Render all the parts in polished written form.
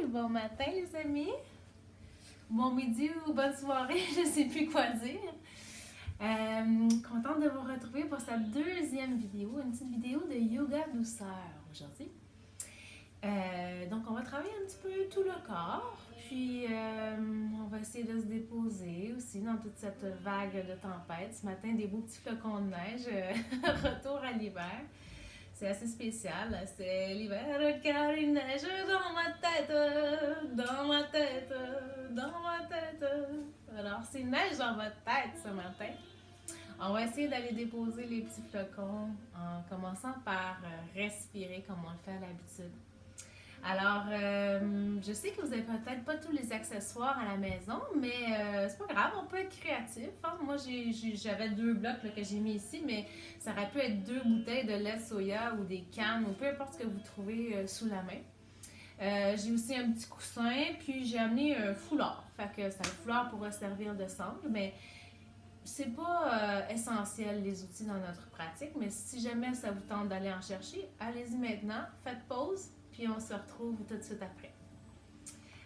bon matin les amis, bon midi ou bonne soirée, je sais plus quoi dire. Contente de vous retrouver pour cette deuxième vidéo, une petite vidéo de yoga douceur aujourd'hui. Donc on va travailler un petit peu tout le corps, puis on va essayer de se déposer aussi dans toute cette vague de tempête. Ce matin, des beaux petits flocons de neige, retour à l'hiver. C'est assez spécial, c'est l'hiver car il neige dans ma tête, dans ma tête, dans ma tête. Alors, c'est neige dans votre tête ce matin. On va essayer d'aller déposer les petits flocons en commençant par respirer comme on le fait à l'habitude. Alors, je sais que vous n'avez peut-être pas tous les accessoires à la maison, mais c'est pas grave, on peut être créatif. Hein? Moi, j'avais 2 blocs là, que j'ai mis ici, mais ça aurait pu être 2 bouteilles de lait soya ou des cannes, ou peu importe ce que vous trouvez sous la main. J'ai aussi un petit coussin, puis j'ai amené un foulard. Fait que c'est un foulard pour servir de sangle, mais c'est pas essentiel les outils dans notre pratique, mais si jamais ça vous tente d'aller en chercher, allez-y maintenant, faites pause, puis on se retrouve tout de suite après.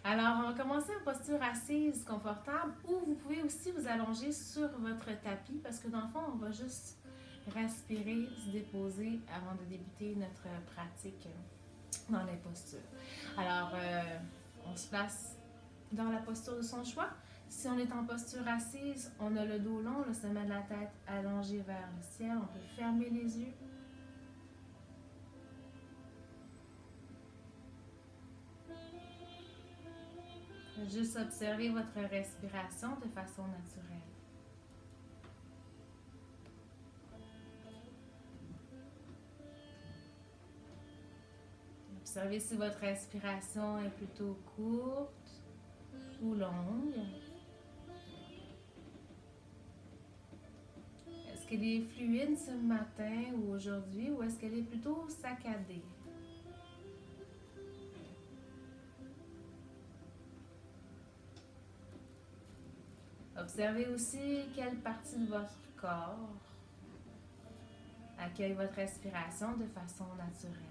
Alors, on va commencer en posture assise confortable ou vous pouvez aussi vous allonger sur votre tapis parce que dans le fond, on va juste respirer, se déposer avant de débuter notre pratique dans les postures. Alors, on se place dans la posture de son choix. Si on est en posture assise, on a le dos long, le sommet de la tête allongé vers le ciel. On peut fermer les yeux. Juste observer votre respiration de façon naturelle. Observez si votre respiration est plutôt courte ou longue. Est-ce qu'elle est fluide ce matin ou aujourd'hui ou est-ce qu'elle est plutôt saccadée? Observez aussi quelle partie de votre corps accueille votre respiration de façon naturelle.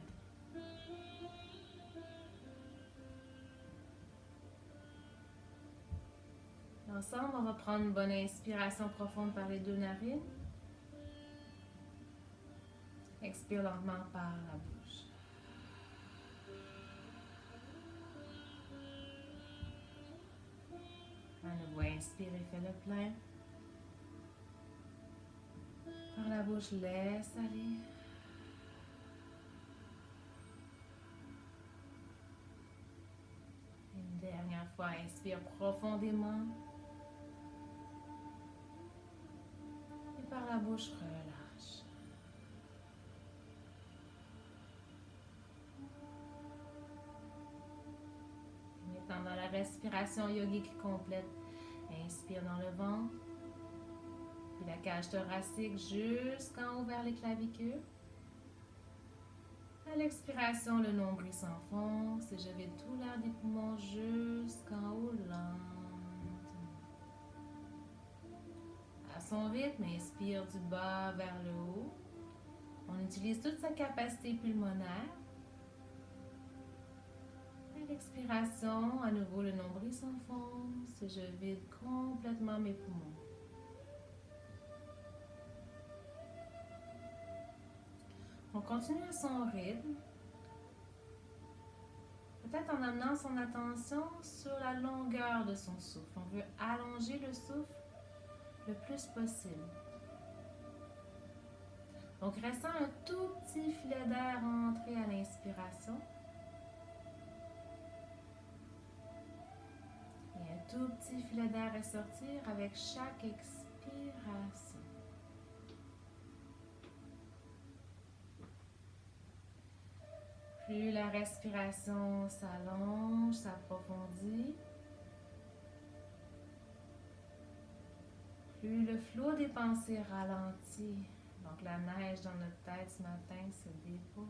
Ensemble, on va prendre une bonne inspiration profonde par les 2 narines. Expire lentement par la bouche. À nouveau, inspirez, faites le plein. Par la bouche, laisse aller. Une dernière fois, inspire profondément. Et par la bouche, relâche. Maintenant, dans la respiration yogique complète, inspire dans le ventre. Puis la cage thoracique jusqu'en haut vers les clavicules. À l'expiration, le nombril s'enfonce et je vide tout l'air des poumons jusqu'en haut lentement. À son rythme, inspire du bas vers le haut. On utilise toute sa capacité pulmonaire. À l'expiration, à nouveau, le nombril s'enfonce et je vide complètement mes poumons. On continue à son rythme, peut-être en amenant son attention sur la longueur de son souffle. On veut allonger le souffle le plus possible. Donc, restant un tout petit filet d'air entré à l'inspiration et un tout petit filet d'air à sortir avec chaque expiration. Plus la respiration s'allonge, s'approfondit, plus le flot des pensées ralentit. Donc la neige dans notre tête ce matin se dépose.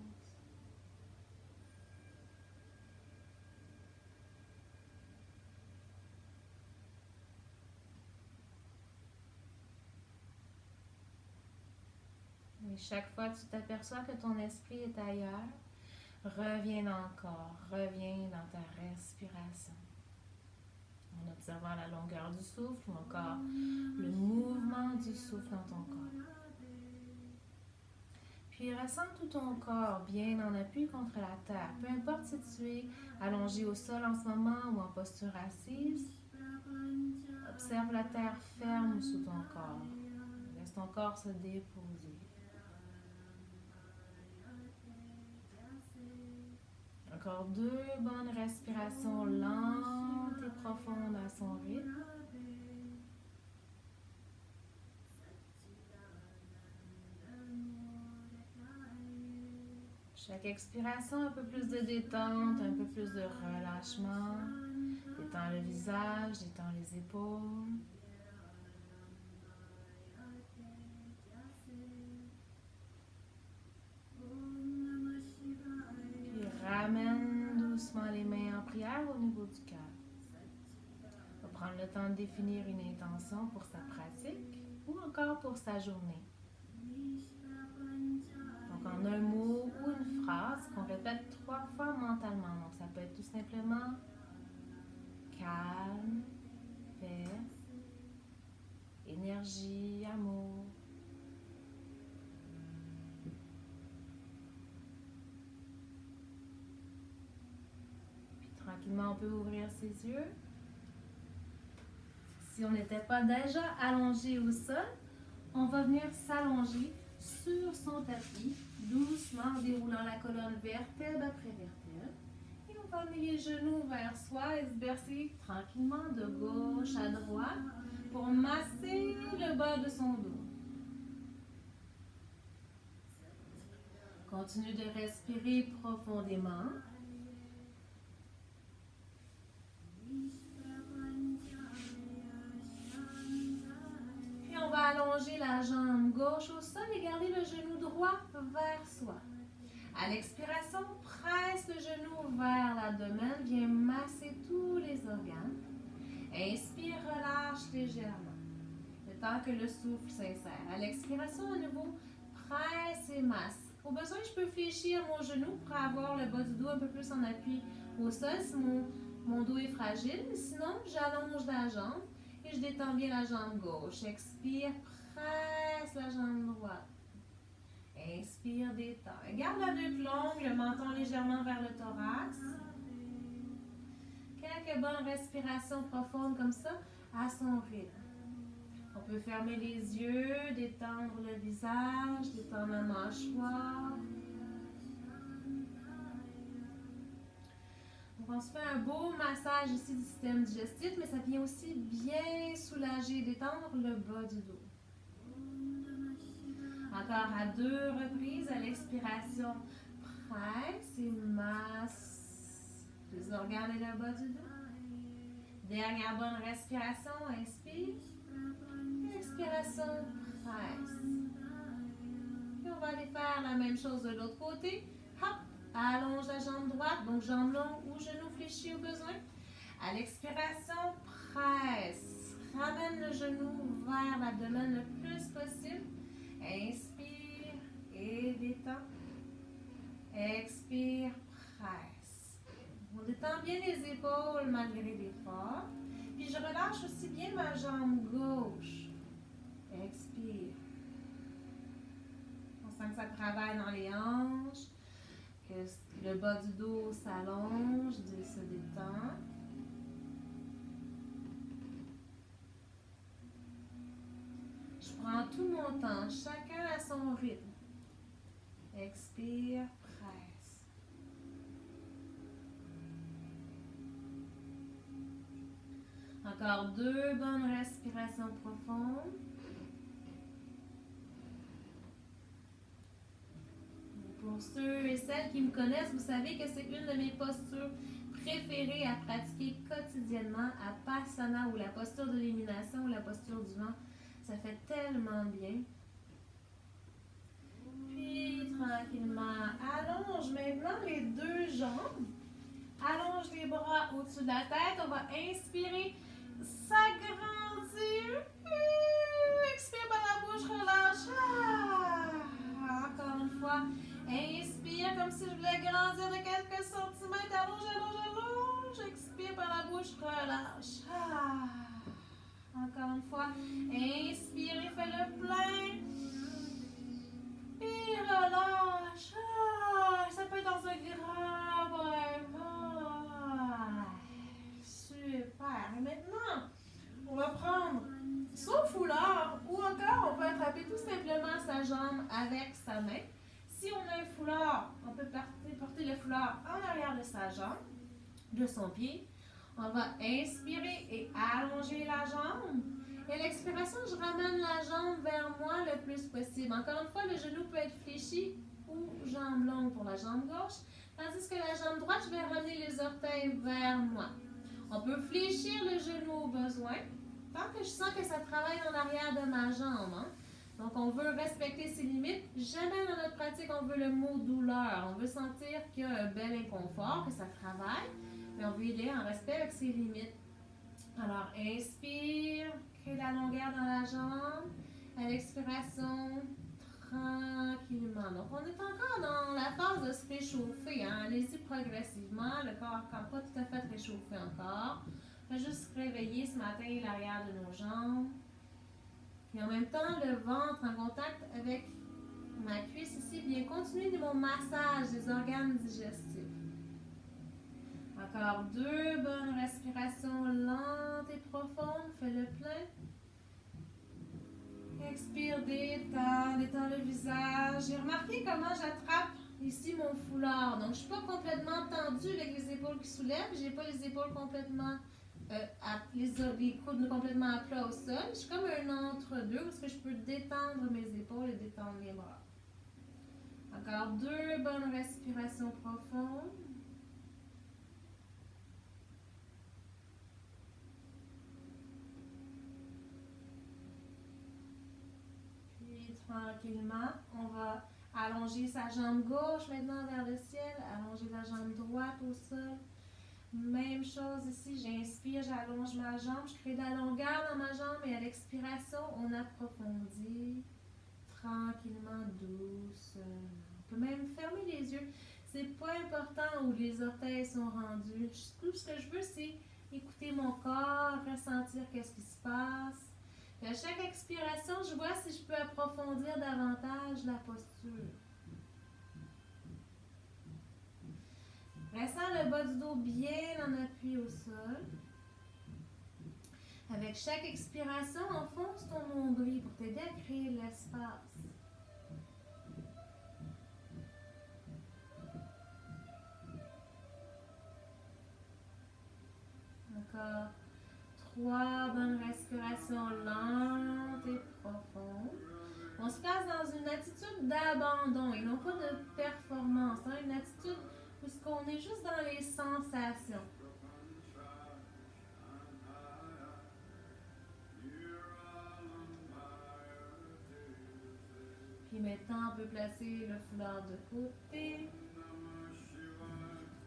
Et chaque fois que tu t'aperçois que ton esprit est ailleurs, Reviens dans le corps, reviens dans ta respiration. En observant la longueur du souffle ou encore le mouvement du souffle dans ton corps. Puis ressens tout ton corps bien en appui contre la terre. Peu importe si tu es allongé au sol en ce moment ou en posture assise, observe la terre ferme sous ton corps. Laisse ton corps se déposer. Encore 2 bonnes respirations lentes et profondes à son rythme. Chaque expiration, un peu plus de détente, un peu plus de relâchement. Détends le visage, détends les épaules. Puis ramène doucement les mains en prière au niveau du cœur. On va prendre le temps de définir une intention pour sa pratique ou encore pour sa journée. Donc en un mot ou une phrase qu'on répète 3 fois mentalement. Donc ça peut être tout simplement calme, paix, énergie, amour. Puis tranquillement on peut ouvrir ses yeux. Si on n'était pas déjà allongé au sol, on va venir s'allonger sur son tapis, doucement en déroulant la colonne vertèbre après vertèbre. Et on va amener les genoux vers soi et se bercer tranquillement de gauche à droite pour masser le bas de son dos. Continue de respirer profondément. Puis on va allonger la jambe gauche au sol et garder le genou droit vers soi. À l'expiration, presse le genou vers l'abdomen, viens masser tous les organes. Inspire, relâche légèrement, le temps que le souffle s'insère. À l'expiration, à nouveau, presse et masse. Au besoin, je peux fléchir mon genou pour avoir le bas du dos un peu plus en appui au sol si mon dos est fragile. Sinon, j'allonge la jambe et je détends bien la jambe gauche. Expire, presse la jambe droite. Inspire, détends. Garde la nuque longue, le menton légèrement vers le thorax. Quelques bonnes respirations profondes comme ça à son rythme. On peut fermer les yeux, détendre le visage, détendre la mâchoire. Donc on se fait un beau massage ici du système digestif, mais ça vient aussi bien soulager, détendre le bas du dos. Encore à 2 reprises, à l'expiration, presse et masse les organes et le bas du dos. Dernière bonne respiration, inspire. Expiration, presse. Et on va aller faire la même chose de l'autre côté. Hop, allonge la jambe droite, donc jambe longue ou genou fléchi au besoin. À l'expiration, presse. Ramène le genou vers l'abdomen le plus possible. Inspire et détends. Expire, presse. On détend bien les épaules malgré l'effort. Puis je relâche aussi bien ma jambe gauche. Expire. On sent que ça travaille dans les hanches, que le bas du dos s'allonge, se détend. Je prends tout mon temps, chacun à son rythme. Expire, presse. Encore 2 bonnes respirations profondes. Pour ceux et celles qui me connaissent, vous savez que c'est une de mes postures préférées à pratiquer quotidiennement, Apasana ou la posture de l'élimination ou la posture du vent. Ça fait tellement bien. Puis tranquillement, allonge maintenant les 2 jambes. Allonge les bras au-dessus de la tête. On va inspirer, s'agrandir. Expire par la bouche, relâche. Encore une fois. Inspire. j'inspire comme si je voulais grandir de quelques centimètres. Allonge, allonge, allonge. J'expire par la bouche, relâche. Ah. Encore une fois, inspire et fais le plein. Et relâche. Ah. Ça peut être dans un grand bain. Ah. Super. Et maintenant, on va prendre son foulard ou encore on peut attraper tout simplement sa jambe avec sa main. Si on a un foulard, on peut porter le foulard en arrière de sa jambe, de son pied. On va inspirer et allonger la jambe. Et à l'expiration, je ramène la jambe vers moi le plus possible. Encore une fois, le genou peut être fléchi ou jambe longue pour la jambe gauche. Tandis que la jambe droite, je vais ramener les orteils vers moi. On peut fléchir le genou au besoin. Tant que je sens que ça travaille en arrière de ma jambe. Hein? Donc, on veut respecter ses limites. Jamais dans notre pratique, on veut le mot douleur. On veut sentir qu'il y a un bel inconfort, que ça travaille. Mais on veut y aller en respect avec ses limites. Alors, inspire, crée la longueur dans la jambe. À l'expiration, tranquillement. Donc, on est encore dans la phase de se réchauffer. Hein? Allez-y progressivement. Le corps n'a pas tout à fait réchauffé encore. On va juste réveiller ce matin l'arrière de nos jambes. Et en même temps, le ventre en contact avec ma cuisse ici. Bien, continuez mon massage des organes digestifs. Encore 2 bonnes respirations lentes et profondes. Fais le plein. Expire, détends le visage. J'ai remarqué comment j'attrape ici mon foulard. Donc, je ne suis pas complètement tendue avec les épaules qui soulèvent. Je n'ai pas les épaules complètement, les coudes complètement à plat au sol. Je suis comme un entre-deux parce que je peux détendre mes épaules et détendre les bras. Encore 2 bonnes respirations profondes. Tranquillement, on va allonger sa jambe gauche maintenant vers le ciel, allonger la jambe droite au sol. Même chose ici, j'inspire, j'allonge ma jambe, je crée de la longueur dans ma jambe et à l'expiration, on approfondit tranquillement, doucement. On peut même fermer les yeux. C'est pas important où les orteils sont rendus. Tout ce que je veux, c'est écouter mon corps, ressentir qu'est-ce qui se passe. Et à chaque expiration, je vois si je peux approfondir davantage la posture. Ressens le bas du dos bien en appui au sol. Avec chaque expiration, enfonce ton nombril pour t'aider à créer l'espace. Encore 3 bonnes respirations lentes et profondes. On se place dans une attitude d'abandon et non pas de performance. Hein? Une attitude où on est juste dans les sensations. Puis maintenant, on peut placer le foulard de côté.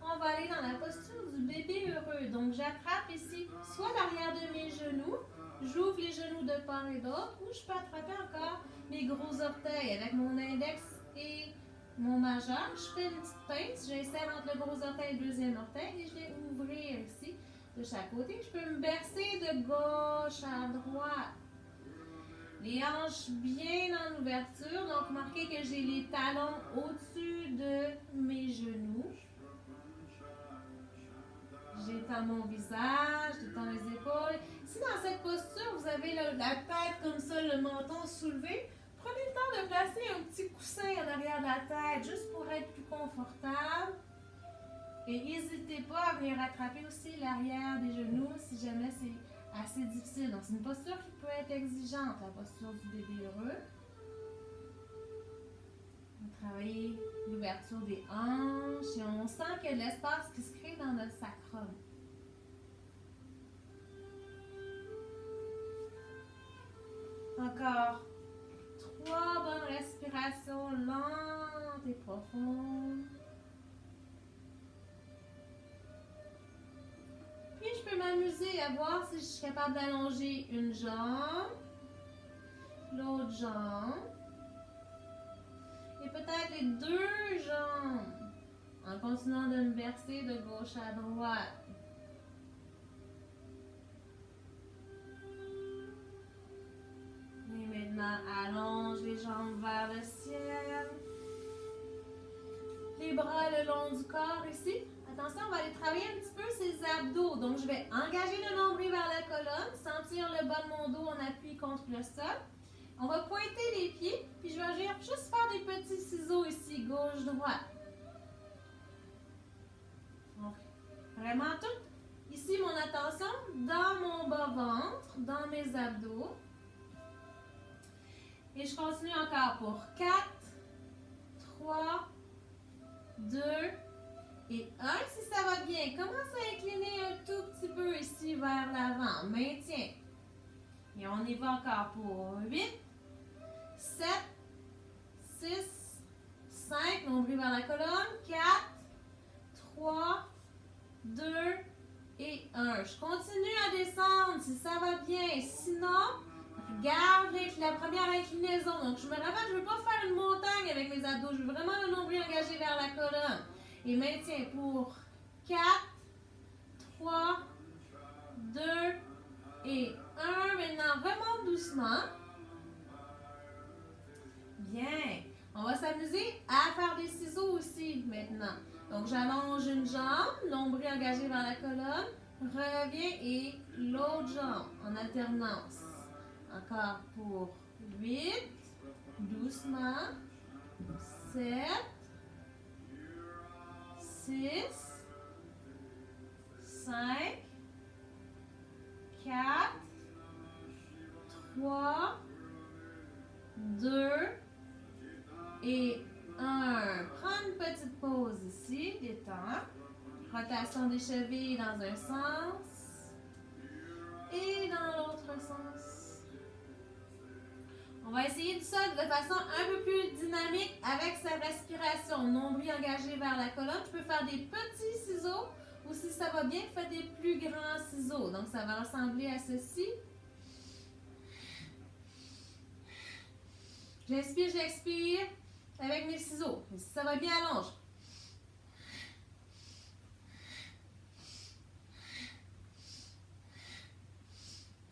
On va aller dans la posture du bébé heureux. Donc, j'attrape ici soit l'arrière de mes genoux, j'ouvre les genoux de part et d'autre, ou je peux attraper encore mes gros orteils avec mon index et mon majeur. Je fais une petite pince, j'insère entre le gros orteil et le deuxième orteil et je vais ouvrir ici de chaque côté. Je peux me bercer de gauche à droite. Les hanches bien en ouverture, donc remarquez que j'ai les talons au-dessus de mes genoux. J'étends mon visage, j'étends les épaules. Si dans cette posture, vous avez la tête comme ça, le menton soulevé, prenez le temps de placer un petit coussin en arrière de la tête, juste pour être plus confortable. Et n'hésitez pas à venir rattraper aussi l'arrière des genoux si jamais c'est assez difficile. Donc, c'est une posture qui peut être exigeante, la posture du bébé heureux. On va travailler l'ouverture des hanches et on sent qu'il y a de l'espace qui se crée dans notre sacrum. Encore 3 bonnes respirations lentes et profondes. Puis je peux m'amuser à voir si je suis capable d'allonger une jambe, l'autre jambe. Et peut-être les deux jambes en continuant de me bercer de gauche à droite. Et maintenant, allonge les jambes vers le ciel. Les bras le long du corps ici. Attention, on va aller travailler un petit peu ces abdos. Donc, je vais engager le nombril vers la colonne, sentir le bas de mon dos en appui contre le sol. On va pointer les pieds, puis je vais juste faire des petits ciseaux ici, gauche-droite. Donc, vraiment tout. Ici, mon attention dans mon bas-ventre, dans mes abdos. Et je continue encore pour 4, 3, 2 et 1. Si ça va bien, commence à incliner un tout petit peu ici vers l'avant. Maintiens. Et on y va encore pour 8, 7, 6, 5. Nombril vers la colonne. 4, 3, 2 et 1. Je continue à descendre si ça va bien. Sinon, garde la première inclinaison. Donc, je me rappelle, je ne veux pas faire une montagne avec mes abdos. Je veux vraiment le nombril engagé vers la colonne. Et maintiens pour 4, 3, 2 et 1. Maintenant, remonte doucement. Bien. On va s'amuser à faire des ciseaux aussi maintenant. Donc, j'allonge une jambe, nombril engagé vers la colonne. Reviens et l'autre jambe en alternance. Encore pour 8, doucement, 7, 6, 5, 4, 3, 2 et 1. Prends une petite pause ici, détends. Rotation des chevilles dans un sens et dans l'autre sens. On va essayer tout ça de façon un peu plus dynamique avec sa respiration. Nombril engagé vers la colonne. Je peux faire des petits ciseaux ou si ça va bien, faites des plus grands ciseaux. Donc, ça va ressembler à ceci. J'inspire, j'expire avec mes ciseaux. Et si ça va bien, allonge.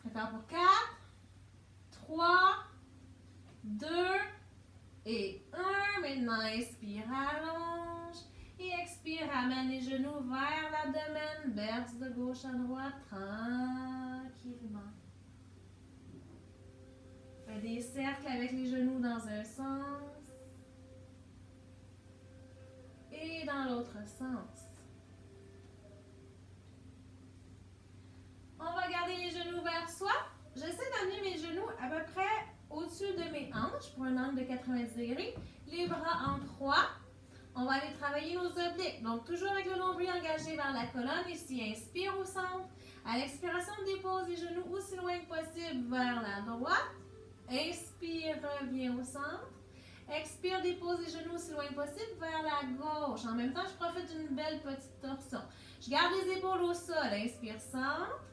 Encore pour 4, 3, 2 et 1. Maintenant, inspire, allonge. Et expire, ramène les genoux vers l'abdomen. Berce de gauche à droite, tranquillement. Fais des cercles avec les genoux dans un sens. Et dans l'autre sens. On va garder les genoux vers soi. J'essaie d'amener mes genoux à peu près au-dessus de mes hanches pour un angle de 90 degrés. Les bras en croix. On va aller travailler nos obliques. Donc, toujours avec le nombril engagé vers la colonne. Ici, inspire au centre. À l'expiration, dépose les genoux aussi loin que possible vers la droite. Inspire, reviens au centre. Expire, dépose les genoux aussi loin que possible vers la gauche. En même temps, je profite d'une belle petite torsion. Je garde les épaules au sol. Inspire, centre.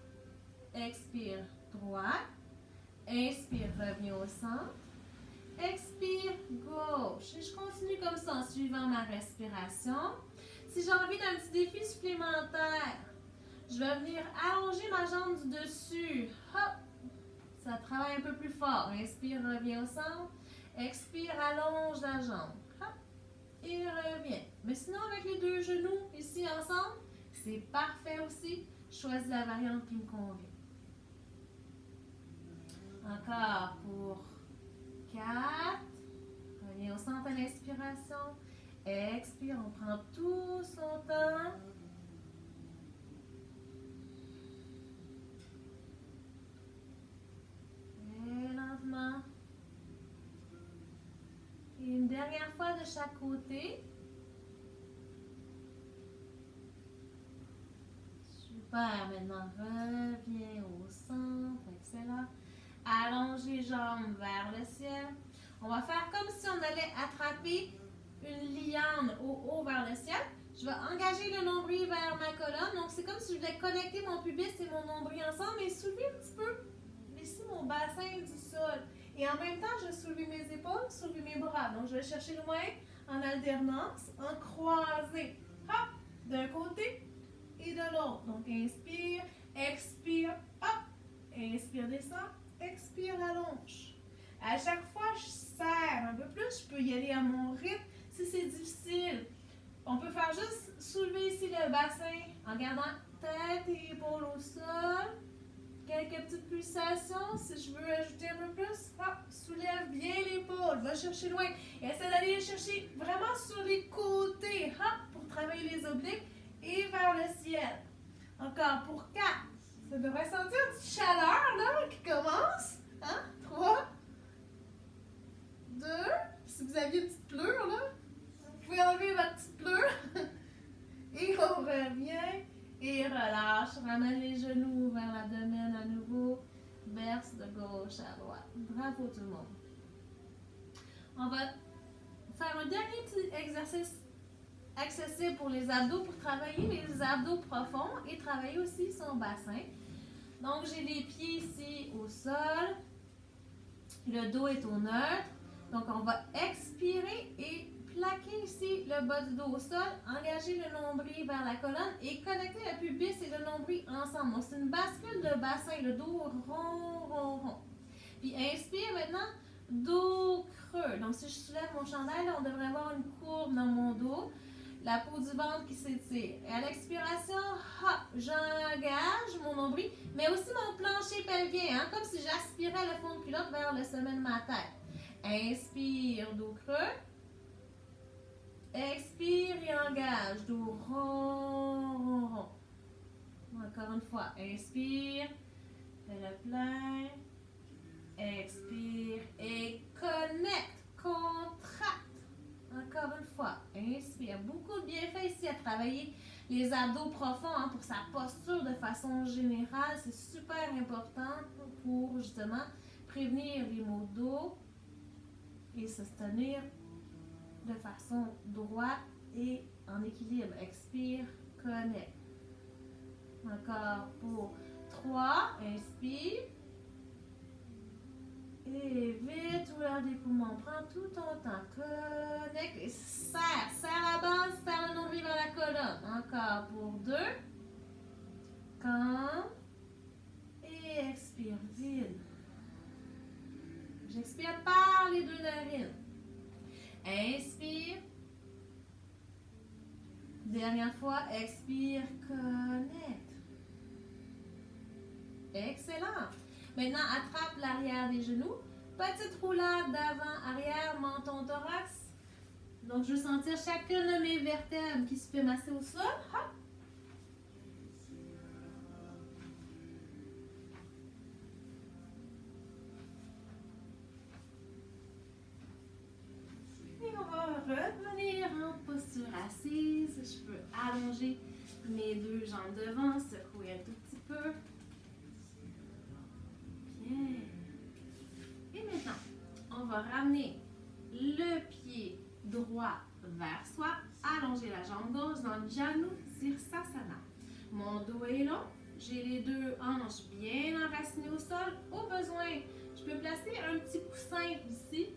Expire, droite. Inspire, reviens au centre. Expire, gauche. Et je continue comme ça en suivant ma respiration. Si j'ai envie d'un petit défi supplémentaire, je vais venir allonger ma jambe du dessus. Hop! Ça travaille un peu plus fort. Inspire, reviens au centre. Expire, allonge la jambe. Hop! Et reviens. Mais sinon, avec les deux genoux ici ensemble, c'est parfait aussi. Je choisis la variante qui me convient. Encore pour 4. Reviens au centre à l'inspiration. Expire, on prend tout son temps. Et lentement. Et une dernière fois de chaque côté. Super, maintenant reviens au centre. Excellent. Allonge les jambes vers le ciel. On va faire comme si on allait attraper une liane au haut vers le ciel. Je vais engager le nombril vers ma colonne. Donc, c'est comme si je voulais connecter mon pubis et mon nombril ensemble et soulever un petit peu ici mon bassin du sol. Et en même temps, je vais soulever mes épaules, soulever mes bras. Donc, je vais chercher loin en alternance, en croisé. Hop, d'un côté et de l'autre. Donc, inspire, expire, hop. Inspire, descend, expire, allonge. À chaque fois, je serre un peu plus. Je peux y aller à mon rythme. Si c'est difficile, on peut faire juste soulever ici le bassin en gardant tête et épaules au sol. Quelques petites pulsations. Si je veux ajouter un peu plus, hop, soulève bien l'épaule. Va chercher loin. Et essaie d'aller chercher vraiment sur les côtés, hop, pour travailler les obliques et vers le ciel. Encore pour 4. Ça devrait sentir une petite chaleur là, qui commence. Hein? 3, 2. Si vous aviez une petite pleure, là, vous pouvez enlever votre petite pleure. Et on revient. Et relâche. Ramène les genoux vers l'abdomen à nouveau. Verse de gauche à droite. Bravo tout le monde. On va faire un dernier petit exercice accessible pour les abdos pour travailler les abdos profonds et travailler aussi son bassin. Donc, j'ai les pieds ici au sol. Le dos est au neutre. Donc, on va expirer et plaquer ici le bas du dos au sol. Engager le nombril vers la colonne et connecter le pubis et le nombril ensemble. Donc, c'est une bascule de bassin. Le dos rond, rond, rond. Puis, inspire maintenant. Dos creux. Donc, si je soulève mon chandail, là, on devrait avoir une courbe dans mon dos. La peau du ventre qui s'étire. Et à l'expiration, j'engage mon nombril, mais aussi mon plancher pelvien, hein, comme si j'aspirais le fond de culotte vers le sommet de ma tête. Inspire, dos creux. Expire et engage, dos rond, rond, rond. Encore une fois, inspire, fais le plein. Expire et connecte, contracte. Encore une fois, inspire. Beaucoup de bienfaits ici à travailler les abdos profonds hein, pour sa posture de façon générale. C'est super important pour justement prévenir les maux de dos et se tenir de façon droite et en équilibre. Expire, connecte. Encore pour 3, inspire. Et vite, ouvert des poumons. Prends tout ton temps. Connecte et serre. Serre la base, serre le nombril vers la colonne. Encore pour 2. Calme. Et expire. Vide. J'expire par les 2 narines. Inspire. Dernière fois, expire. Connecte. Excellent. Maintenant, attrape l'arrière des genoux. Petite roulade d'avant-arrière, menton thorax. Donc, je veux sentir chacune de mes vertèbres qui se fait masser au sol. Hop. Et on va revenir en posture assise. Je peux allonger mes 2 jambes devant, secouer un tout petit peu. Et maintenant, on va ramener le pied droit vers soi, allonger la jambe gauche dans le Janu Sirsasana. Mon dos est long, j'ai les 2 hanches bien enracinées au sol. Au besoin, je peux placer un petit coussin ici.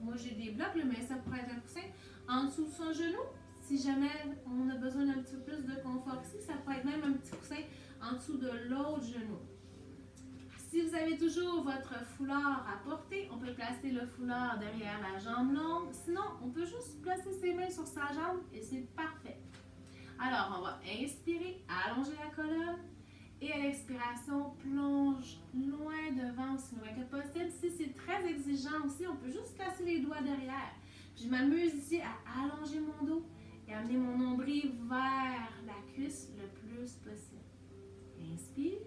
Moi, j'ai des blocs, mais ça pourrait être un coussin en dessous de son genou. Si jamais on a besoin d'un petit peu plus de confort ici, ça pourrait être même un petit coussin en dessous de l'autre genou. Si vous avez toujours votre foulard à porter, on peut placer le foulard derrière la jambe longue. Sinon, on peut juste placer ses mains sur sa jambe et c'est parfait. Alors, on va inspirer, allonger la colonne. Et à l'expiration, plonge loin devant aussi loin que possible. Si c'est très exigeant aussi, on peut juste placer les doigts derrière. Puis je m'amuse ici à allonger mon dos et amener mon nombril vers la cuisse le plus possible. Inspire.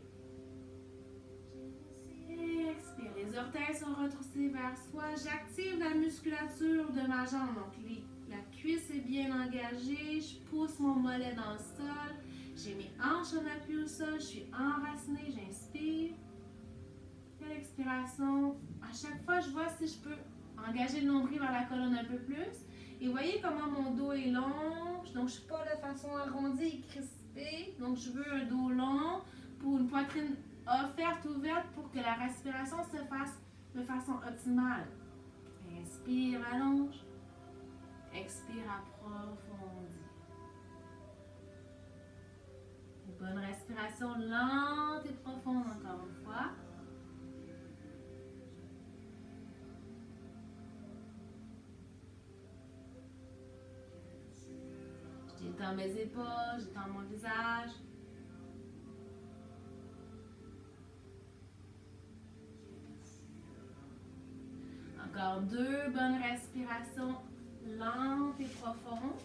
Expire. Les orteils sont retroussés vers soi. J'active la musculature de ma jambe. Donc, la cuisse est bien engagée. Je pousse mon mollet dans le sol. J'ai mes hanches en appui au sol. Je suis enracinée. J'inspire. Et à l'expiration, à chaque fois, je vois si je peux engager le nombril vers la colonne un peu plus. Et voyez comment mon dos est long. Donc, je ne suis pas de façon arrondie et crispée. Donc, je veux un dos long pour une poitrine offerte, ouverte pour que la respiration se fasse de façon optimale. Inspire, allonge. Expire, approfondis. Une bonne respiration lente et profonde encore une fois. J'étends mes épaules, j'étends mon visage. Encore 2 bonnes respirations lentes et profondes.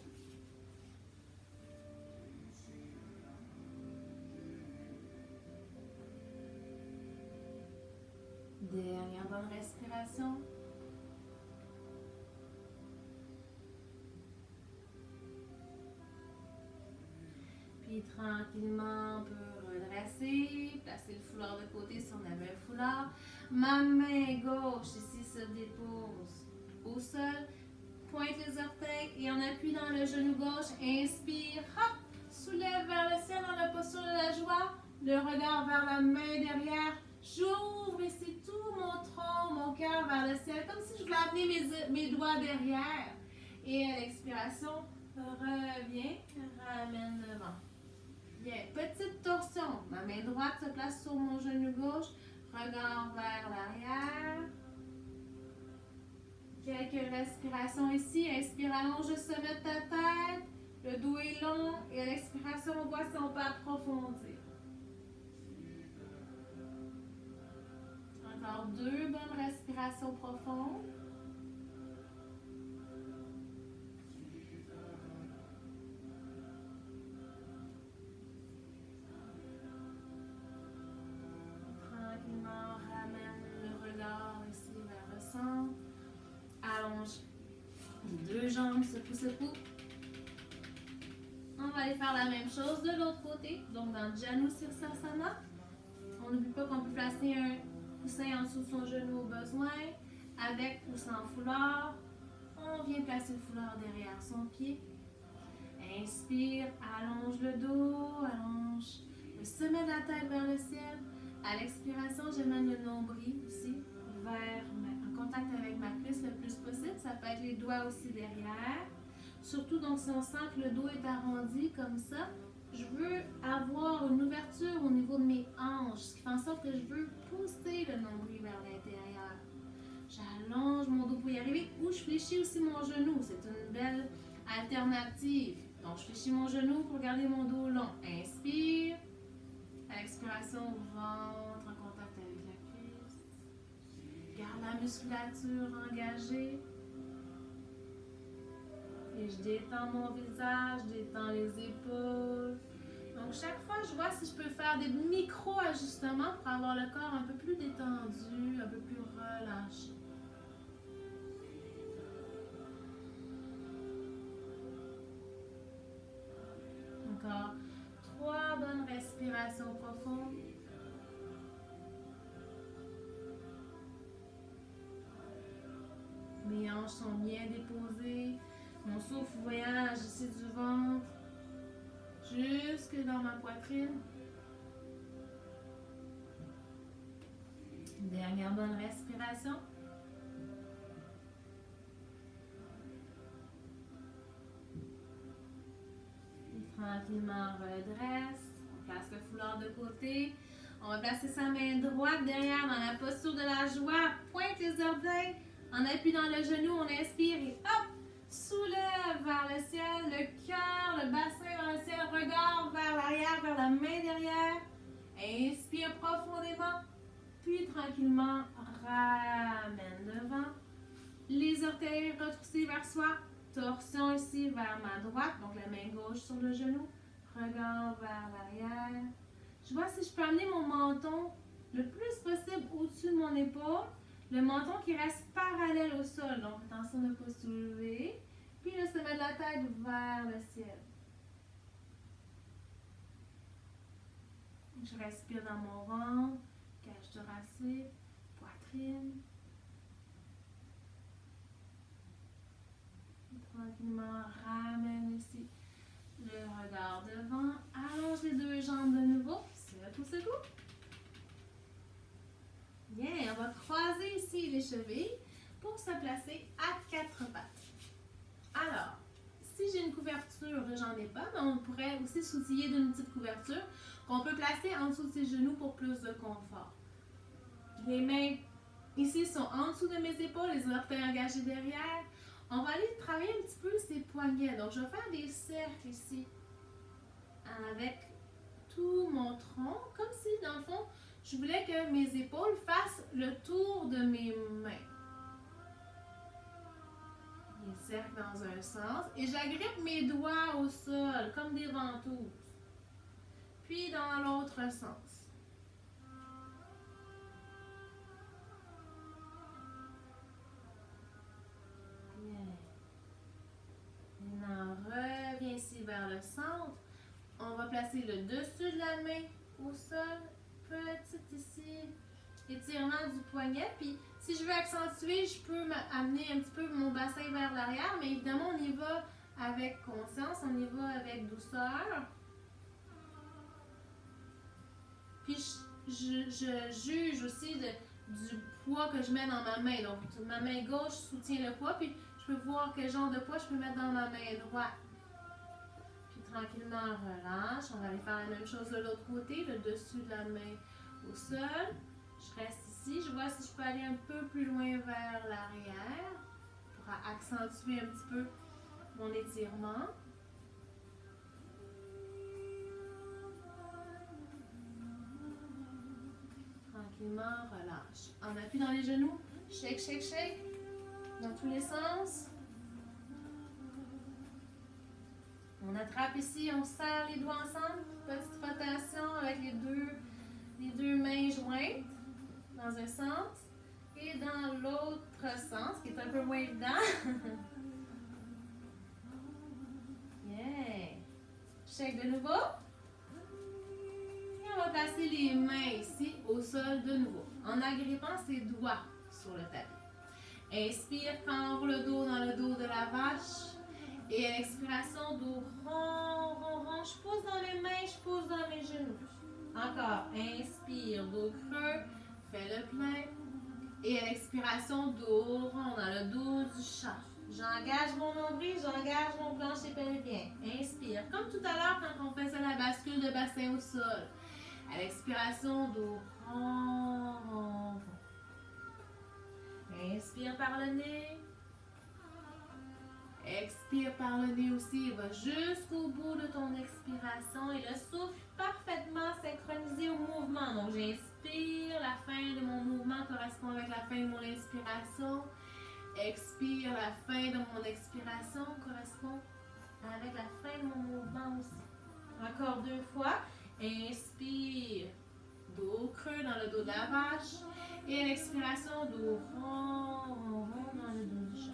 Dernière bonne respiration. Puis tranquillement, on peut redresser, placer le foulard de côté si on avait un foulard. Ma main gauche ici se dépose au sol. Pointe les orteils et on appuie dans le genou gauche. Inspire, hop, soulève vers le ciel dans la posture de la joie. Le regard vers la main derrière. J'ouvre ici tout mon tronc, mon cœur vers le ciel, comme si je voulais amener mes doigts derrière. Et à l'expiration, reviens, ramène devant. Bien, petite torsion. Ma main droite se place sur mon genou gauche. Regard vers l'arrière. Quelques respirations ici. Inspire, allonge le sommet de ta tête. Le dos est long. Et à l'expiration, on voit si on peut approfondir. Encore 2 bonnes respirations profondes. Tranquillement, ramène le regard ici vers le centre. Allonge les 2 jambes, secoue. On va aller faire la même chose de l'autre côté. Donc dans Janu Sirsasana, on n'oublie pas qu'on peut placer un coussin en dessous de son genou au besoin, avec ou sans foulard. On vient placer le foulard derrière son pied. Inspire, allonge le dos, allonge le sommet de la tête vers le ciel. À l'expiration, j'amène le nombril ici, en contact avec ma cuisse le plus possible. Ça peut être les doigts aussi derrière. Surtout donc si on sent que le dos est arrondi comme ça, je veux avoir une ouverture au niveau de mes hanches, ce qui fait en sorte que je veux pousser le nombril vers l'intérieur. J'allonge mon dos pour y arriver ou je fléchis aussi mon genou. C'est une belle alternative. Donc je fléchis mon genou pour garder mon dos long. Inspire. À l'expiration, ventre en contact avec la cuisse. Garde la musculature engagée. Et je détends mon visage, je détends les épaules. Donc, chaque fois, je vois si je peux faire des micro-ajustements pour avoir le corps un peu plus détendu, un peu plus relâché. Encore 3 bonnes respirations profondes. Mes hanches sont bien déposées. Mon souffle voyage ici du ventre jusque dans ma poitrine. Dernière bonne respiration. Et tranquillement redresse. On place le foulard de côté. On va placer sa main droite derrière dans la posture de la joie. Pointe les orteils. En appui dans le genou, on inspire et hop! Soulève vers le ciel, le cœur, le bassin vers le ciel, regard vers l'arrière, vers la main derrière. Inspire profondément, puis tranquillement ramène devant. Les orteils retroussés vers soi, torsion ici vers ma droite, donc la main gauche sur le genou, regard vers l'arrière. Je vois si je peux amener mon menton le plus possible au-dessus de mon épaule. Le menton qui reste parallèle au sol, donc attention de ne pas soulever. Puis le sommet de la tête vers le ciel. Je respire dans mon ventre, cage thoracique, poitrine. Et tranquillement, ramène ici le regard devant. Allonge les 2 jambes de nouveau. Secoue. Bien, on va croiser ici chevilles pour se placer à quatre pattes. Alors, si j'ai une couverture, là j'en ai pas, mais on pourrait aussi s'outiller d'une petite couverture qu'on peut placer en dessous de ses genoux pour plus de confort. Les mains ici sont en dessous de mes épaules, les orteils engagés derrière. On va aller travailler un petit peu ses poignets. Donc, je vais faire des cercles ici avec tout mon tronc, comme si, dans le fond, je voulais que mes épaules fassent le tour de mes mains. Les cercles dans un sens. Et j'agrippe mes doigts au sol, comme des ventouses. Puis dans l'autre sens. Maintenant, reviens ici vers le centre. On va placer le dessus de la main au sol. Petit ici. Étirement du poignet. Puis, si je veux accentuer, je peux amener un petit peu mon bassin vers l'arrière. Mais évidemment, on y va avec conscience. On y va avec douceur. Puis, je juge aussi du poids que je mets dans ma main. Donc, ma main gauche soutient le poids. Puis, je peux voir quel genre de poids je peux mettre dans ma main droite. Puis tranquillement, relâche. On va aller faire la même chose de l'autre côté, le dessus de la main au sol. Je reste ici. Je vois si je peux aller un peu plus loin vers l'arrière pour accentuer un petit peu mon étirement. Tranquillement, relâche. On appuie dans les genoux. Shake, shake, shake. Dans tous les sens. On attrape ici, on serre les doigts ensemble. Petite rotation avec les deux mains jointes dans un sens et dans l'autre sens, qui est un peu moins évident. Yeah! Shake de nouveau. Et on va placer les mains ici au sol de nouveau, en agrippant ses doigts sur le tapis. Inspire, cambre le dos dans le dos de la vache. Et à l'expiration, dos rond, rond, rond. Je pousse dans mes mains, je pousse dans mes genoux. Encore. Inspire, dos creux. Fais le plein. Et à l'expiration, dos rond dans le dos du chat. J'engage mon nombril, j'engage mon plancher pelvien. Inspire. Comme tout à l'heure quand on faisait la bascule de bassin au sol. À l'expiration, dos rond, rond, rond. Inspire par le nez. Expire par le nez aussi. Va jusqu'au bout de ton expiration et le souffle parfaitement synchronisé au mouvement. Donc, j'inspire. La fin de mon mouvement correspond avec la fin de mon inspiration. Expire. La fin de mon expiration correspond avec la fin de mon mouvement aussi. Encore 2 fois. Inspire. Dos creux dans le dos de la vache. Et à l'expiration, dos rond, rond, rond dans le dos du chat.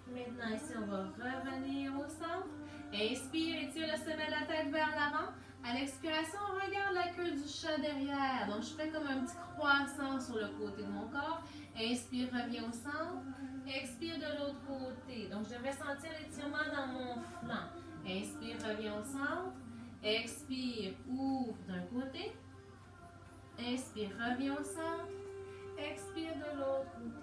Maintenant, ici, on va revenir au centre. Inspire, étire le sommet de la tête vers l'avant. À l'expiration, on regarde la queue du chat derrière. Donc, je fais comme un petit croissant sur le côté de mon corps. Inspire, reviens au centre. Expire de l'autre côté. Donc, je devrais sentir l'étirement dans mon flanc. Inspire, reviens au centre. Expire, ouvre d'un côté. Inspire, reviens au centre. Expire de l'autre côté.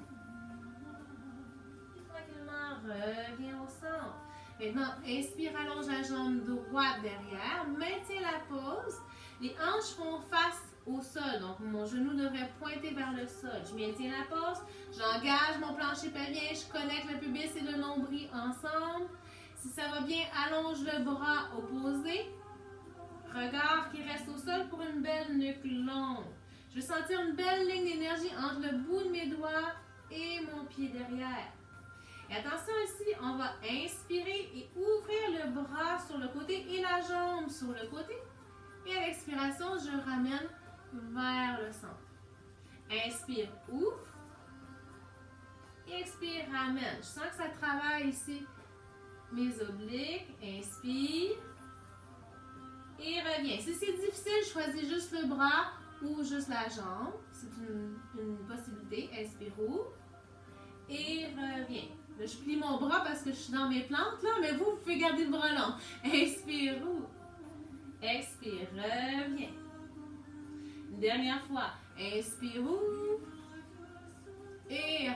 Tranquillement, reviens au centre. Maintenant, inspire, allonge la jambe droite derrière. Maintiens la pose. Les hanches font face au sol. Donc, mon genou devrait pointer vers le sol. Je maintiens la pose. J'engage mon plancher pelvien. Je connecte le pubis et le nombril ensemble. Si ça va bien, allonge le bras opposé. Regard qui reste au sol pour une belle nuque longue. Je vais sentir une belle ligne d'énergie entre le bout de mes doigts et mon pied derrière. Et attention ici, on va inspirer et ouvrir le bras sur le côté et la jambe sur le côté. Et à l'expiration, je ramène vers le centre. Inspire, ouvre. Expire, ramène. Je sens que ça travaille ici mes obliques. Inspire. Et reviens. Si c'est difficile, choisis juste le bras ou juste la jambe. C'est une possibilité. Inspire, ouvre. Et reviens. Là, je plie mon bras parce que je suis dans mes plantes, là, mais vous pouvez garder le bras long. Inspire, ouvre. Expire, reviens. Une dernière fois. Inspire, ouvre.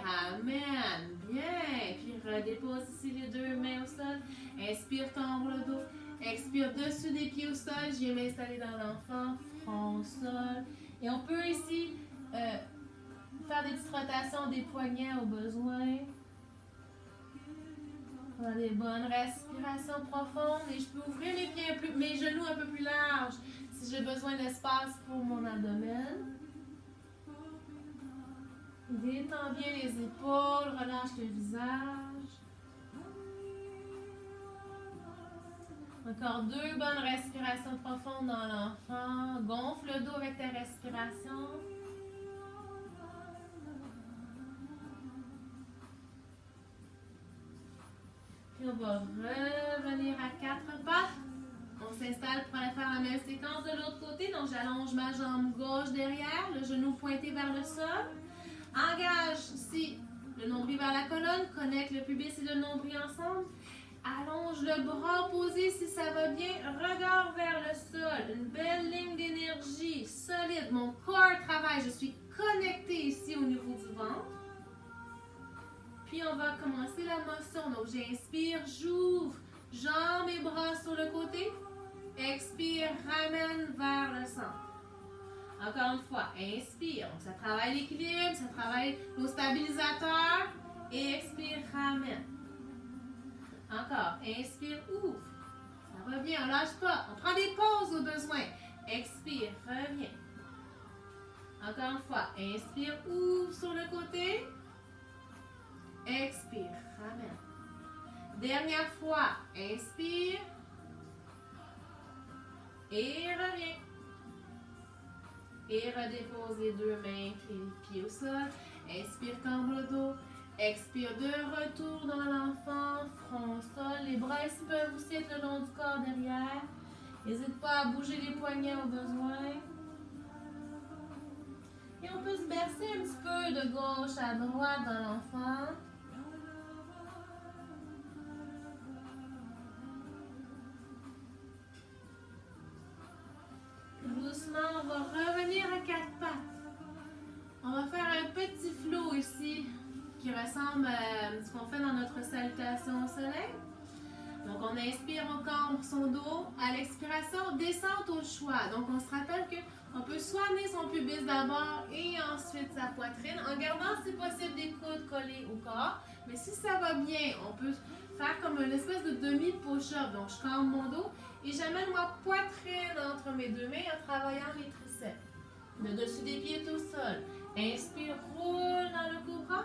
ramène. Bien. Puis redépose ici les deux mains au sol. Inspire, tendre le dos. Expire dessus des pieds au sol. Je viens m'installer dans l'enfant. Front au sol. Et on peut ici faire des petites rotations des poignets au besoin. Prendre des bonnes respirations profondes. Et je peux ouvrir mes genoux un peu plus larges si j'ai besoin d'espace pour mon abdomen. Détends bien les épaules, relâche le visage. Encore 2 bonnes respirations profondes dans l'enfant. Gonfle le dos avec ta respiration. Puis on va revenir à 4 pattes. On s'installe pour aller faire la même séquence de l'autre côté. Donc j'allonge ma jambe gauche derrière, le genou pointé vers le sol. Engage ici le nombril vers la colonne, connecte le pubis et le nombril ensemble. Allonge le bras opposé si ça va bien. Regard vers le sol. Une belle ligne d'énergie solide. Mon corps travaille. Je suis connectée ici au niveau du ventre. Puis on va commencer la motion. Donc j'inspire, j'ouvre. Jambes et bras sur le côté. Expire, ramène vers le centre. Encore une fois, inspire. Donc, ça travaille l'équilibre, ça travaille nos stabilisateurs. Et expire, ramène. Encore, inspire, ouvre. Ça va bien, on lâche pas. On prend des pauses au besoin. Expire, reviens. Encore une fois, inspire, ouvre sur le côté. Expire, ramène. Dernière fois, inspire. Et reviens. Et redépose les 2 mains, les pieds au sol. Inspire, tendre le dos. Expire de retour dans l'enfant, front au sol. Les bras ici peuvent aussi être le long du corps derrière. N'hésite pas à bouger les poignets au besoin. Et on peut se bercer un petit peu de gauche à droite dans l'enfant. Doucement, on va revenir à 4 pattes. On va faire un petit flow ici qui ressemble à ce qu'on fait dans notre salutation au soleil. Donc, on inspire, on cambre son dos. À l'expiration, descente au choix. Donc, on se rappelle qu'on peut soit amener son pubis d'abord et ensuite sa poitrine en gardant, si possible, des coudes collés au corps. Mais si ça va bien, on peut faire comme une espèce de demi-push-up. Donc, je cambre mon dos et j'amène ma poitrine entre mes 2 mains en travaillant les triceps. Le dessus des pieds est au sol. Inspire, roule dans le cobra.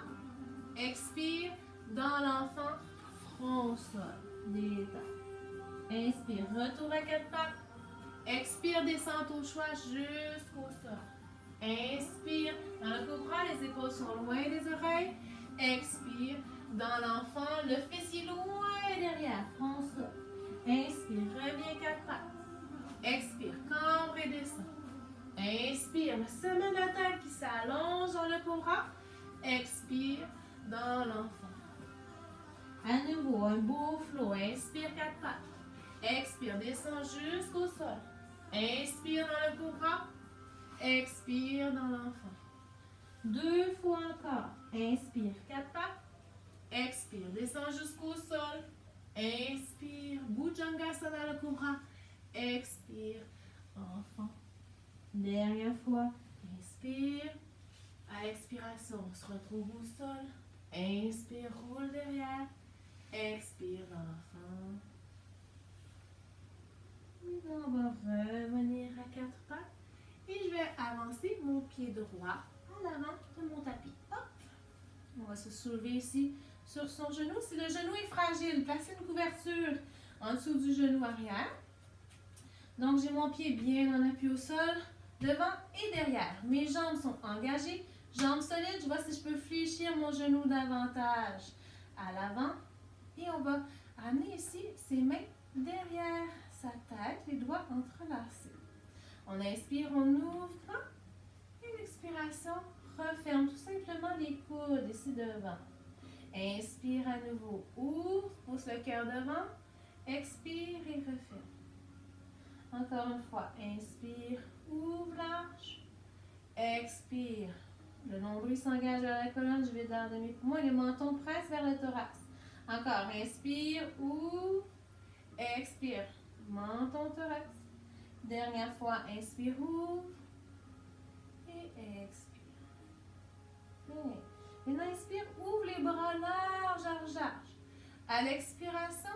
Expire, dans l'enfant, front au sol. Détends. Inspire, retour à 4 pattes. Expire, descente au choix jusqu'au sol. Inspire, dans le cobra, les épaules sont loin des oreilles. Expire, dans l'enfant, le fessier loin derrière, front au sol. Inspire, reviens 4 pattes. Expire, cambre et descend. Inspire, le sommet de la tête qui s'allonge dans le cobra. Expire, dans l'enfant. À nouveau, un beau flow. Inspire, 4 pattes. Expire, descend jusqu'au sol. Inspire dans le cobra. Expire dans l'enfant. 2 fois encore. Inspire, 4 pattes. Expire, descend jusqu'au sol. Inspire, Bhujangasana dans le cobra. Expire, enfant. Dernière fois. Inspire. À l'expiration, on se retrouve au sol. Inspire, roule derrière. Expire, l'enfant. Maintenant, on va revenir à 4 pattes. Et je vais avancer mon pied droit à l'avant de mon tapis. Hop! On va se soulever ici sur son genou. Si le genou est fragile, placez une couverture en dessous du genou arrière. Donc, j'ai mon pied bien en appui au sol, devant et derrière. Mes jambes sont engagées, jambes solides. Je vois si je peux fléchir mon genou davantage à l'avant. Et on va amener ici ses mains derrière sa tête, les doigts entrelacés. On inspire, on ouvre grand. Et l'expiration, referme tout simplement les coudes ici devant. Inspire à nouveau, ouvre, pousse le cœur devant. Expire et referme. Encore une fois, inspire, ouvre large. Expire, Le nombril s'engage vers la colonne, je vide l'air de mes poumons et le menton presse vers le thorax. Encore, inspire, ouvre, expire, menton, thorax. Dernière fois, inspire, ouvre et expire. Bien. Maintenant, inspire, ouvre les bras larges, larges, larges. À l'expiration,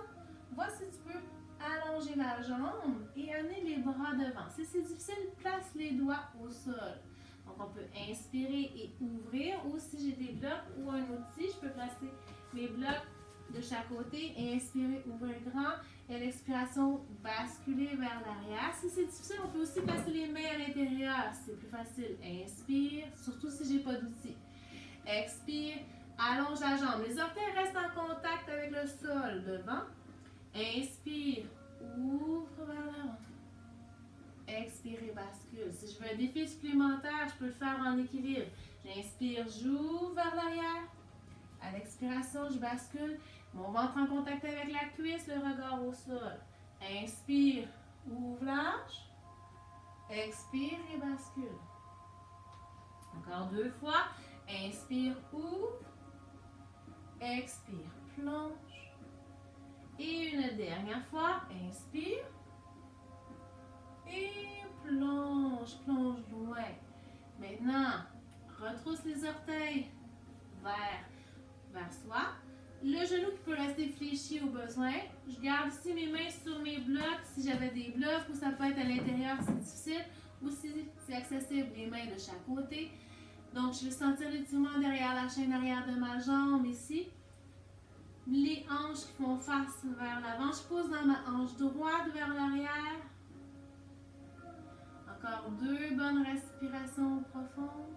vois si tu peux allonger la jambe et amener les bras devant. Si c'est difficile, place les doigts au sol. Donc, on peut inspirer et ouvrir. Ou si j'ai des blocs ou un outil, je peux placer mes blocs de chaque côté. Inspirer, ouvrir grand. Et à l'expiration, basculer vers l'arrière. Si c'est difficile, on peut aussi placer les mains à l'intérieur. C'est plus facile. Inspire, surtout si j'ai pas d'outil. Expire, allonge la jambe. Les orteils restent en contact avec le sol devant. Inspire, ouvre vers l'avant. Expire et bascule. Si je veux un défi supplémentaire, je peux le faire en équilibre. J'inspire, j'ouvre vers l'arrière. À l'expiration, je bascule. Mon ventre en contact avec la cuisse, le regard au sol. Inspire, ouvre large. Expire et bascule. Encore 2 fois. Inspire, ouvre. Expire, plonge. Et une dernière fois. Inspire. Et plonge, plonge loin. Maintenant, retrousse les orteils vers soi. Le genou qui peut rester fléchi au besoin. Je garde ici mes mains sur mes blocs. Si j'avais des blocs ou ça peut être à l'intérieur, c'est difficile. Ou si c'est accessible, les mains de chaque côté. Donc, je vais sentir l'étirement derrière la chaîne arrière de ma jambe ici. Les hanches qui font face vers l'avant. Je pose dans ma hanche droite vers l'arrière. Encore 2 bonnes respirations profondes.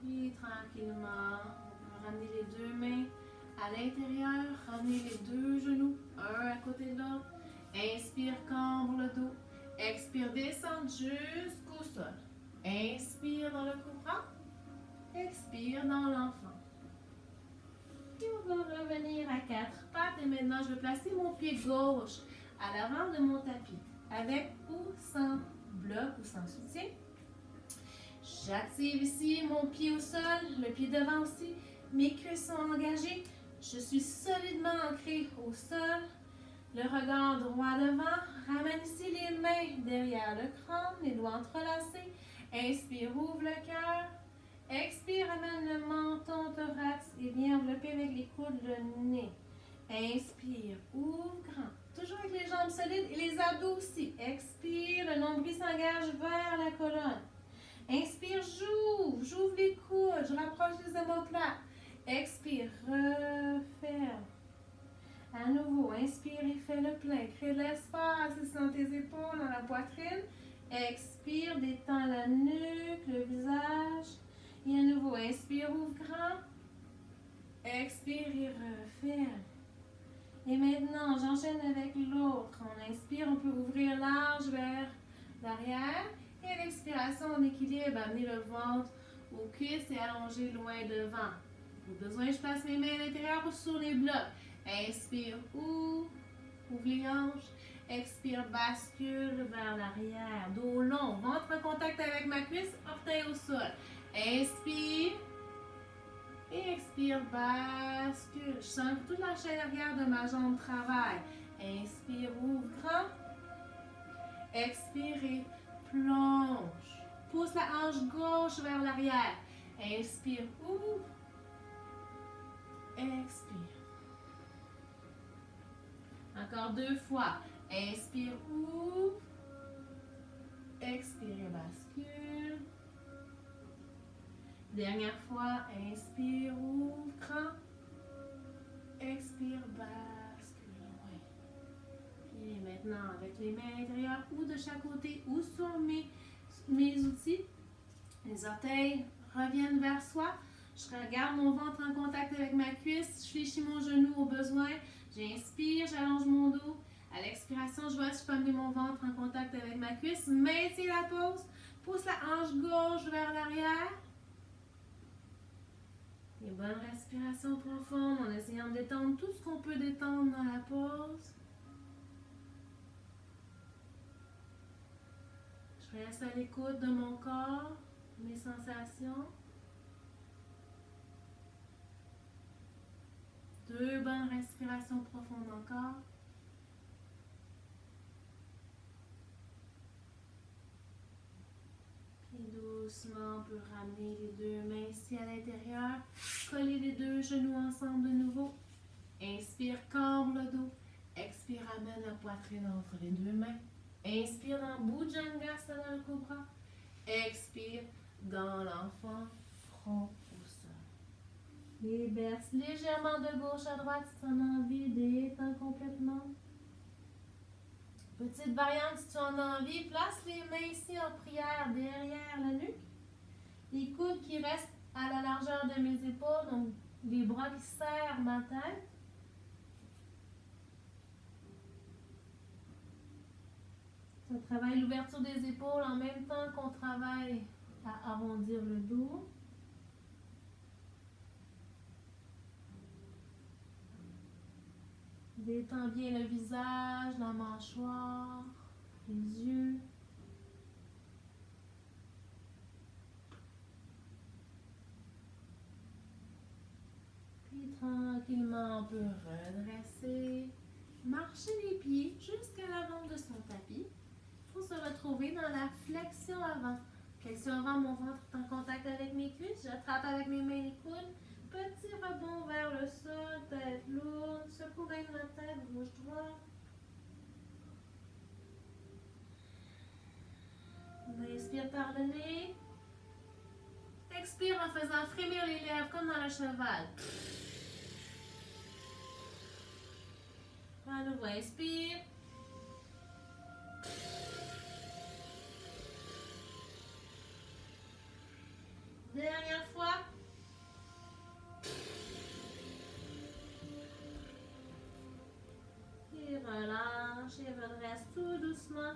Puis tranquillement, on peut ramener les 2 mains à l'intérieur, ramener les 2 genoux, un à côté de l'autre. Inspire, cambre le dos. Expire, descendre jusqu'au sol. Inspire dans le courant. Expire dans l'enfant. Puis on va revenir à 4 pattes. Et maintenant, je vais placer mon pied gauche à l'avant de mon tapis. Avec ou sans bloc ou sans soutien. J'active ici mon pied au sol, le pied devant aussi. Mes cuisses sont engagées. Je suis solidement ancrée au sol. Le regard droit devant. Ramène ici les mains derrière le crâne, les doigts entrelacés. Inspire, ouvre le cœur. Expire, amène le menton, thorax et viens envelopper avec les coudes le nez. Inspire, ouvre grand. Toujours avec les jambes solides et les abdos aussi. Expire, le nombril s'engage vers la colonne. Inspire, j'ouvre les coudes, je rapproche les omoplates. Expire, referme. À nouveau, inspire et fais le plein. Crée de l'espace dans tes épaules, dans la poitrine. Expire, détends la nuque, le visage. Et à nouveau, inspire, ouvre grand. Expire et referme. Et maintenant, j'enchaîne avec l'autre. On inspire, on peut ouvrir large vers l'arrière. Et à l'expiration, en équilibre, amener le ventre aux cuisses et allonger loin devant. Au besoin, je place mes mains à l'intérieur ou sur les blocs. Inspire, ouvre les hanches. Expire, bascule vers l'arrière. Dos long, ventre en contact avec ma cuisse, orteil au sol. Inspire. Et expire, bascule. Je sens que toute la chaîne arrière de ma jambe travaille. Inspire, ouvre grand. Expire et plonge. Pousse la hanche gauche vers l'arrière. Inspire, ouvre. Expire. Encore 2 fois. Inspire, ouvre. Expire et bascule. Dernière fois. Inspire, ouvre, grand. Expire, bascule loin. Puis maintenant, avec les mains à l'intérieur ou de chaque côté ou sur mes outils, les orteils reviennent vers soi. Je regarde mon ventre en contact avec ma cuisse. Je fléchis mon genou au besoin. J'inspire, j'allonge mon dos. À l'expiration, je vois si je peux amener mon ventre en contact avec ma cuisse. Maintiens la pause. Pousse la hanche gauche vers l'arrière. Une bonne respiration profonde en essayant de détendre tout ce qu'on peut détendre dans la pause. Je reste à l'écoute de mon corps, mes sensations. 2 bonnes respirations profondes encore. Puis doucement, on peut ramener les 2 mains ici à l'intérieur. Coller les 2 genoux ensemble de nouveau. Inspire, cambre le dos. Expire, amène la poitrine entre les 2 mains. Inspire dans Bhujangasana, le cobra. Expire dans l'enfant, front au sol. Et berce légèrement de gauche à droite si tu en as envie, détends complètement. Petite variante si tu en as envie, place les mains ici en prière derrière la nuque. Les coudes qui restent à la largeur de mes épaules, donc les bras qui serrent ma tête. On travaille l'ouverture des épaules en même temps qu'on travaille à arrondir le dos. Détends bien le visage, la mâchoire, les yeux. Puis tranquillement, on peut redresser, marcher les pieds jusqu'à l'avant de son tapis. Pour se retrouver dans la flexion avant. Flexion avant, mon ventre est en contact avec mes cuisses. J'attrape avec mes mains les coudes. Petit rebond vers le sol, tête lourde. Secoue bien la tête, gauche-droite. On inspire par le nez. Expire en faisant frémir les lèvres comme dans le cheval. À nouveau, inspire. Dernière fois. Et relâche et redresse tout doucement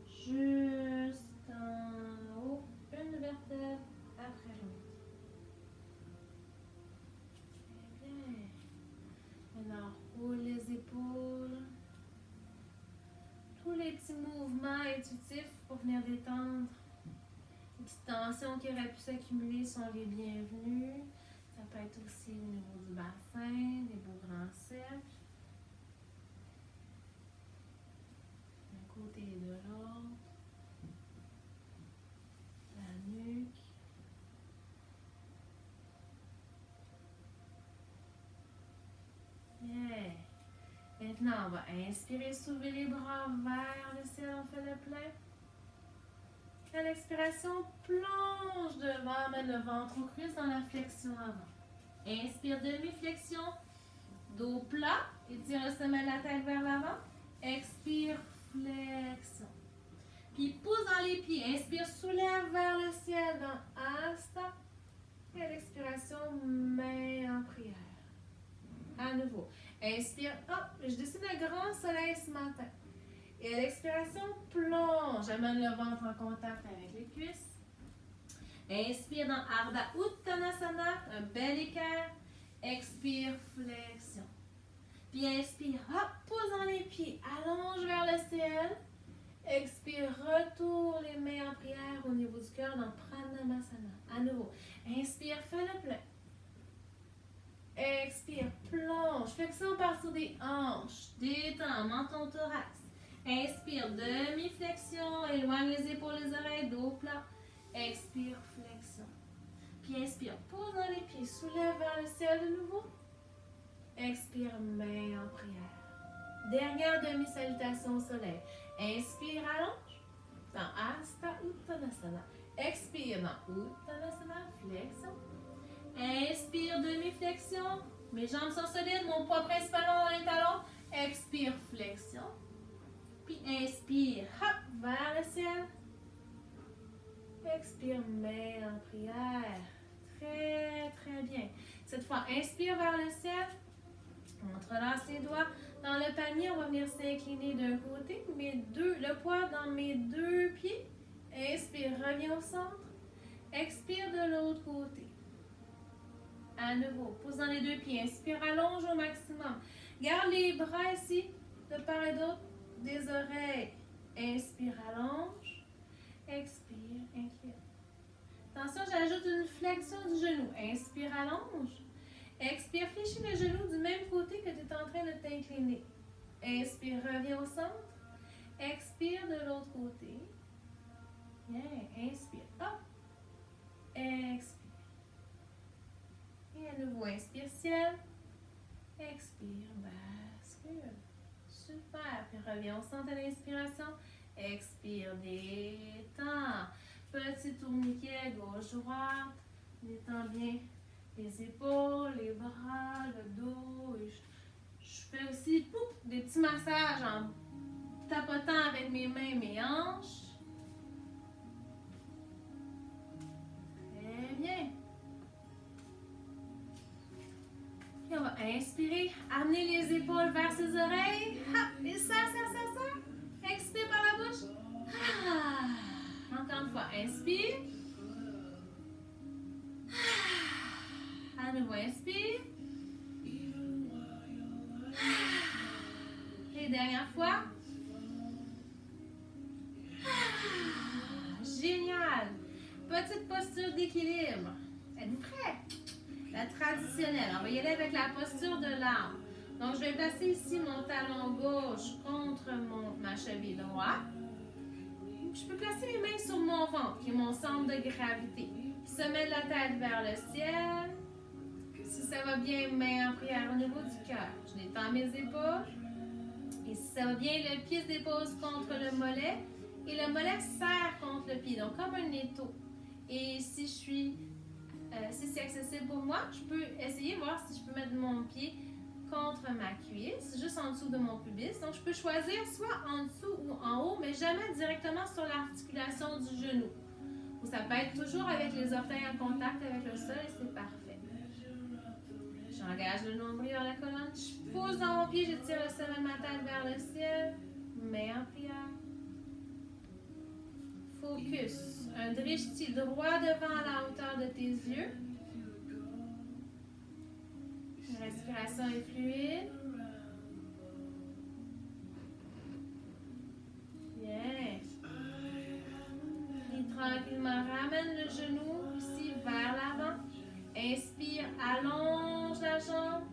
jusqu'en haut, une vertèbre après l'autre. Très bien. Maintenant, roule les épaules. Tous les petits mouvements intuitifs pour venir détendre. Les petites tensions qui auraient pu s'accumuler sont les bienvenues. Ça peut être aussi au niveau du bassin, des beaux grands cercles. D'un côté et de l'autre. La nuque. Yeah. Maintenant, on va inspirer, soulever les bras vers le ciel, on fait le plein. À l'expiration, plonge devant, amène le ventre aux cuisses dans la flexion avant. Inspire, demi-flexion, dos plat, étire le sommet de la tête vers l'avant. Expire, flexion. Puis pousse dans les pieds. Inspire, soulève vers le ciel dans Asta. Et à l'expiration, main en prière. À nouveau. Inspire, hop, je dessine un grand soleil ce matin. Et à l'expiration, plonge. Amène le ventre en contact avec les cuisses. Inspire dans Ardha Uttanasana, un bel équerre. Expire, flexion. Puis inspire, hop, pousse dans les pieds. Allonge vers le ciel. Expire, retourne les mains en prière au niveau du cœur dans Pranamasana. À nouveau. Inspire, fais le plein. Expire, plonge. Flexion à partir des hanches. Détends, menton thorax. Inspire, demi-flexion. Éloigne les épaules, les oreilles, dos plat. Expire, flexion. Puis inspire, pousse dans les pieds. Soulève vers le ciel de nouveau. Expire, main en prière. Dernière demi-salutation au soleil. Inspire, allonge. Dans Asta Uttanasana. Expire dans Uttanasana, flexion. Inspire, demi-flexion. Mes jambes sont solides, mon poids principalement dans les talons. Expire, flexion. Puis inspire, hop, vers le ciel. Expire, main en prière. Très, très bien. Cette fois, inspire vers le ciel. On entrelace les doigts. Dans le panier, on va venir s'incliner d'un côté. Le poids dans mes 2 pieds. Inspire, reviens au centre. Expire de l'autre côté. À nouveau, pousse dans les 2 pieds. Inspire, allonge au maximum. Garde les bras ici, de part et d'autre des oreilles. Inspire, allonge. Expire, incline. Attention, j'ajoute une flexion du genou. Inspire, allonge. Expire, fléchis le genou du même côté que tu es en train de t'incliner. Inspire, reviens au centre. Expire de l'autre côté. Bien, inspire, hop. Expire. Et à nouveau, inspire, ciel. Expire, bascule. Super. Puis reviens au centre de l'inspiration. Expire, détends. Petit tourniquet gauche-droite. Détends bien les épaules, les bras, le dos. Et je fais aussi des petits massages en tapotant avec mes mains mes hanches. Très bien. Puis on va inspirer, amener les épaules vers ses oreilles. Et ça. Expire par la bouche. Encore une fois, inspire. À nouveau, inspire. Et dernière fois. Génial. Petite posture d'équilibre. Êtes-vous prêts? La traditionnelle. On va y aller avec la posture de l'arbre. Donc, je vais placer ici mon talon gauche contre ma cheville droite. Je peux placer mes mains sur mon ventre, qui est mon centre de gravité. Sommet de la tête vers le ciel. Si ça va bien, main en prière au niveau du cœur. Je détends mes épaules. Et si ça va bien, le pied se dépose contre le mollet. Et le mollet serre contre le pied, donc comme un étau. Et si c'est accessible pour moi, je peux essayer de voir si je peux mettre mon pied contre ma cuisse, juste en dessous de mon pubis. Donc, je peux choisir soit en dessous ou en haut, mais jamais directement sur l'articulation du genou. Ou ça peut être toujours avec les orteils en contact avec le sol et c'est parfait. J'engage le nombril vers la colonne. Je pousse dans mon pied, je tire le sommet de ma tête vers le ciel. Main en prière. Focus. Un drishti droit devant à la hauteur de tes yeux. La respiration est fluide. Bien. Et tranquillement, ramène le genou ici vers l'avant. Inspire, allonge la jambe.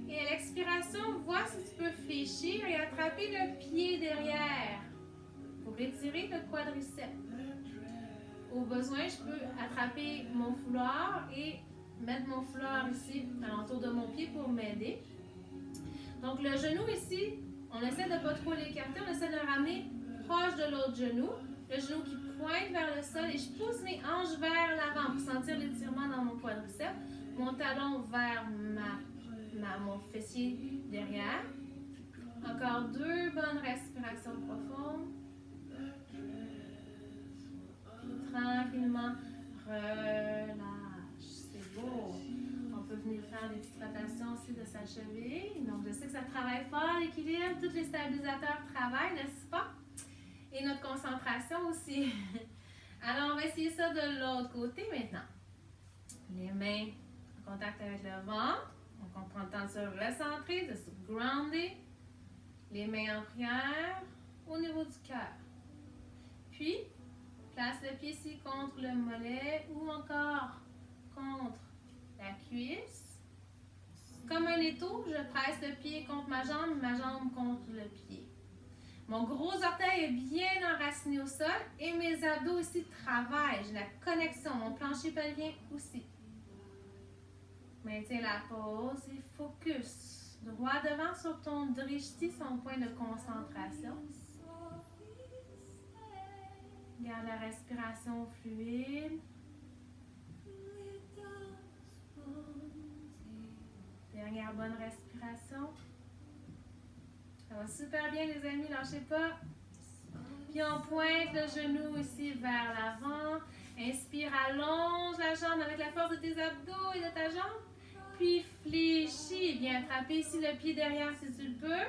Et à l'expiration, vois si tu peux fléchir et attraper le pied derrière pour étirer le quadriceps. Au besoin, je peux attraper mon foulard et mettre mon foulard ici alentour de mon pied pour m'aider. Donc le genou ici, on essaie de ne pas trop l'écarter, on essaie de le ramener proche de l'autre genou. Le genou qui pointe vers le sol et je pousse mes hanches vers l'avant pour sentir l'étirement dans mon quadriceps. Mon talon vers mon fessier derrière. Encore 2 bonnes respirations profondes. Tranquillement, relâche. C'est beau. On peut venir faire des petites rotations aussi de sa cheville. Donc, je sais que ça travaille fort, l'équilibre. Tous les stabilisateurs travaillent, n'est-ce pas? Et notre concentration aussi. Alors, on va essayer ça de l'autre côté maintenant. Les mains en contact avec le ventre. Donc, on prend le temps de se recentrer, de se grounder. Les mains en prière au niveau du cœur. Puis, place le pied ici contre le mollet ou encore contre la cuisse. Comme un étau, je presse le pied contre ma jambe contre le pied. Mon gros orteil est bien enraciné au sol et mes abdos ici travaillent. J'ai la connexion, mon plancher pelvien aussi. Maintiens la pose et focus. Droit devant sur ton drishti, son point de concentration. Garde la respiration fluide. Dernière bonne respiration. Ça va super bien les amis, lâchez pas. Puis on pointe le genou ici vers l'avant. Inspire, allonge la jambe avec la force de tes abdos et de ta jambe. Puis fléchis. Viens attraper ici le pied derrière si tu le peux.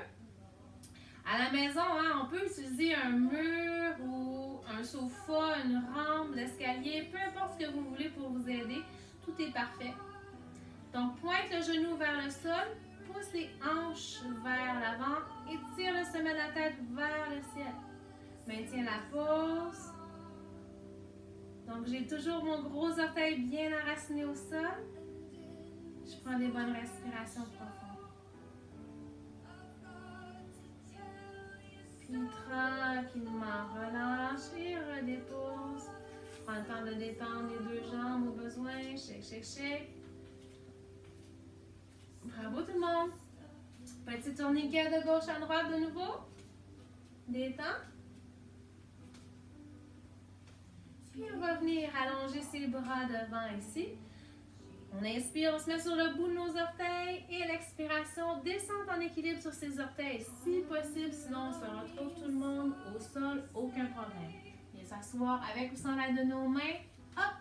À la maison, on peut utiliser un mur ou un sofa, une rampe, l'escalier, peu importe ce que vous voulez pour vous aider. Tout est parfait. Donc, pointe le genou vers le sol, pousse les hanches vers l'avant et tire le sommet de la tête vers le ciel. Maintiens la pose. Donc, j'ai toujours mon gros orteil bien enraciné au sol. Je prends des bonnes respirations profondes. Puis, tranquillement, relâche et redépose. Prends le temps de détendre les deux jambes au besoin. Shake, shake, shake. Bravo tout le monde. Petit tourniquet de gauche à droite de nouveau. Détends. Puis on va venir allonger ses bras devant ici. On inspire, on se met sur le bout de nos orteils et l'expiration, descente en équilibre sur ses orteils si possible, sinon on se retrouve tout le monde au sol, aucun problème. Viens s'asseoir avec ou sans l'aide de nos mains. Hop!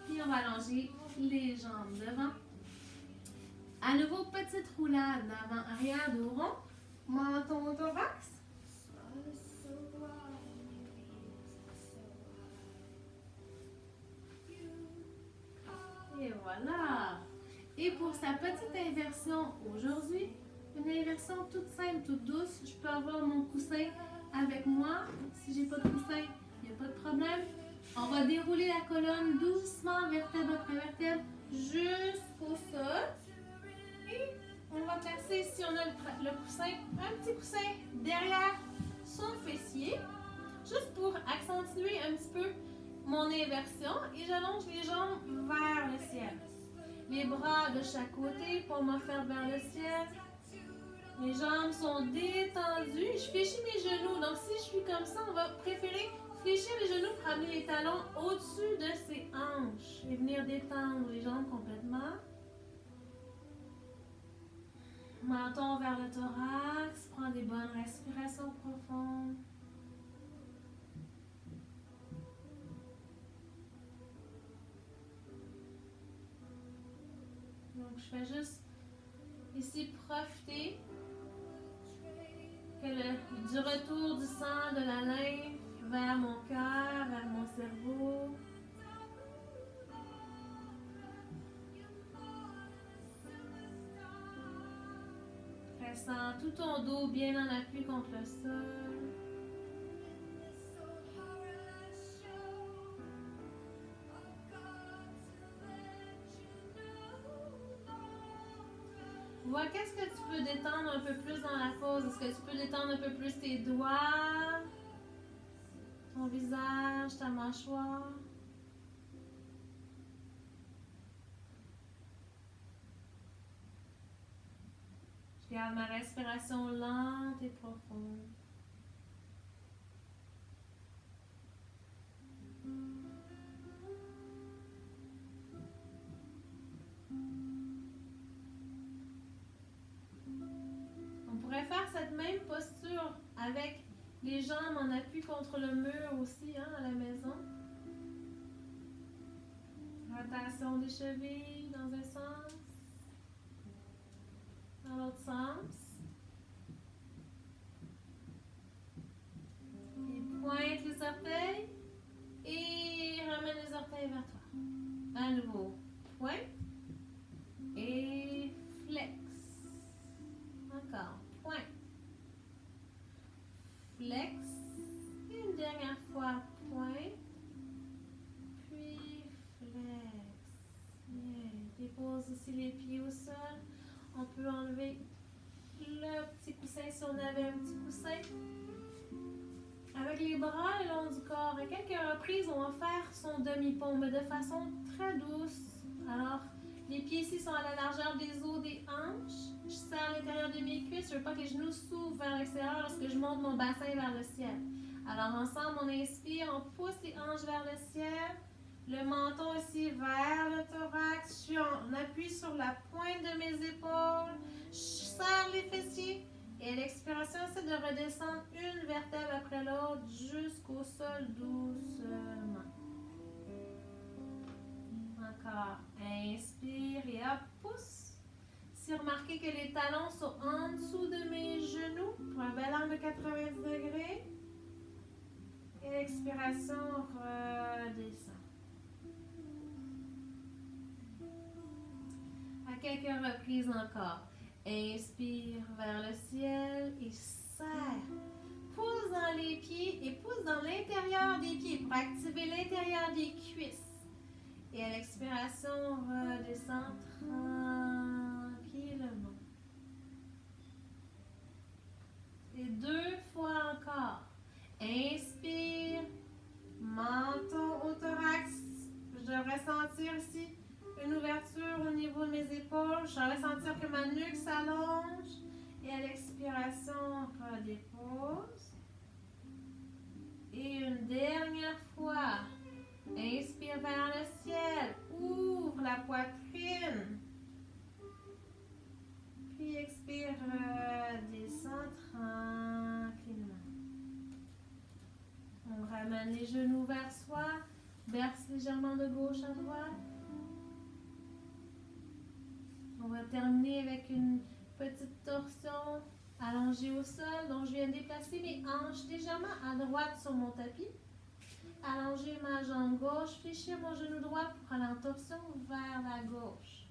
Puis on va allonger les jambes devant. À nouveau, petite roulade d'avant, arrière, dos rond, menton au thorax. Et voilà. Et pour sa petite inversion aujourd'hui, une inversion toute simple, toute douce. Je peux avoir mon coussin avec moi. Si j'ai pas de coussin, il n'y a pas de problème. On va dérouler la colonne doucement, vertèbre après vertèbre, jusqu'au sol. Et on va placer, si on a le coussin, un petit coussin derrière son fessier, juste pour accentuer un petit peu mon inversion. Et j'allonge les jambes vers le ciel. Les bras de chaque côté, paume faire vers le ciel. Les jambes sont détendues. Je fléchis mes genoux. Donc si je suis comme ça, on va préférer fléchir les genoux pour amener les talons au-dessus de ses hanches. Et venir détendre les jambes complètement. Menton vers le thorax. Prends des bonnes respirations profondes. Donc, je fais juste ici profiter du retour du sang, de la lymphe vers mon cœur, vers mon cerveau. Ressens tout ton dos bien en appui contre le sol. Vois qu'est-ce que tu peux détendre un peu plus dans la pose. Est-ce que tu peux détendre un peu plus tes doigts, ton visage, ta mâchoire? Je garde ma respiration lente et profonde. On pourrait faire cette même posture avec les jambes en appui contre le mur aussi, hein, à la maison. Rotation des chevilles dans un sens, dans l'autre sens. Et pointe les orteils et ramène les orteils vers toi. À nouveau, pointe et flex. Encore, pointe, flex. Et une dernière fois, pointe, puis flex. Bien. Dépose ici les pieds au sol. On peut enlever le petit coussin si on avait un petit coussin. Avec les bras le long du corps, à quelques reprises, on va faire son demi-pont, mais de façon très douce. Alors, les pieds ici sont à la largeur des os des hanches. Je serre l'intérieur de mes cuisses. Je ne veux pas que les genoux s'ouvrent vers l'extérieur lorsque je monte mon bassin vers le ciel. Alors, ensemble, on inspire, on pousse les hanches vers le ciel. Le menton ici vers le thorax. Je suis en appui sur la pointe de mes épaules. Je serre les fessiers. Et l'expiration, c'est de redescendre une vertèbre après l'autre jusqu'au sol doucement. Encore. Inspire et hop, pousse. Si remarquez que les talons sont en dessous de mes genoux pour un bel angle de 90 degrés. Et l'expiration redescend. À quelques reprises encore. Inspire vers le ciel et serre. pousse dans les pieds et pousse dans l'intérieur des pieds pour activer l'intérieur des cuisses. Et à l'expiration, redescend tranquillement. Et 2 fois encore. Inspire, menton au thorax. Je devrais sentir ici une ouverture au niveau de mes épaules. Je devrais sentir que ma nuque s'allonge. Et à l'expiration, redépose. Et une dernière fois. Inspire vers le ciel. Ouvre la poitrine. Puis expire, descend tranquillement. On ramène les genoux vers soi. Verse légèrement de gauche à droite. On va terminer avec une petite torsion allongée au sol. Donc, je viens de déplacer mes hanches légèrement à droite sur mon tapis. Allonger ma jambe gauche, fléchir mon genou droit pour aller en torsion vers la gauche.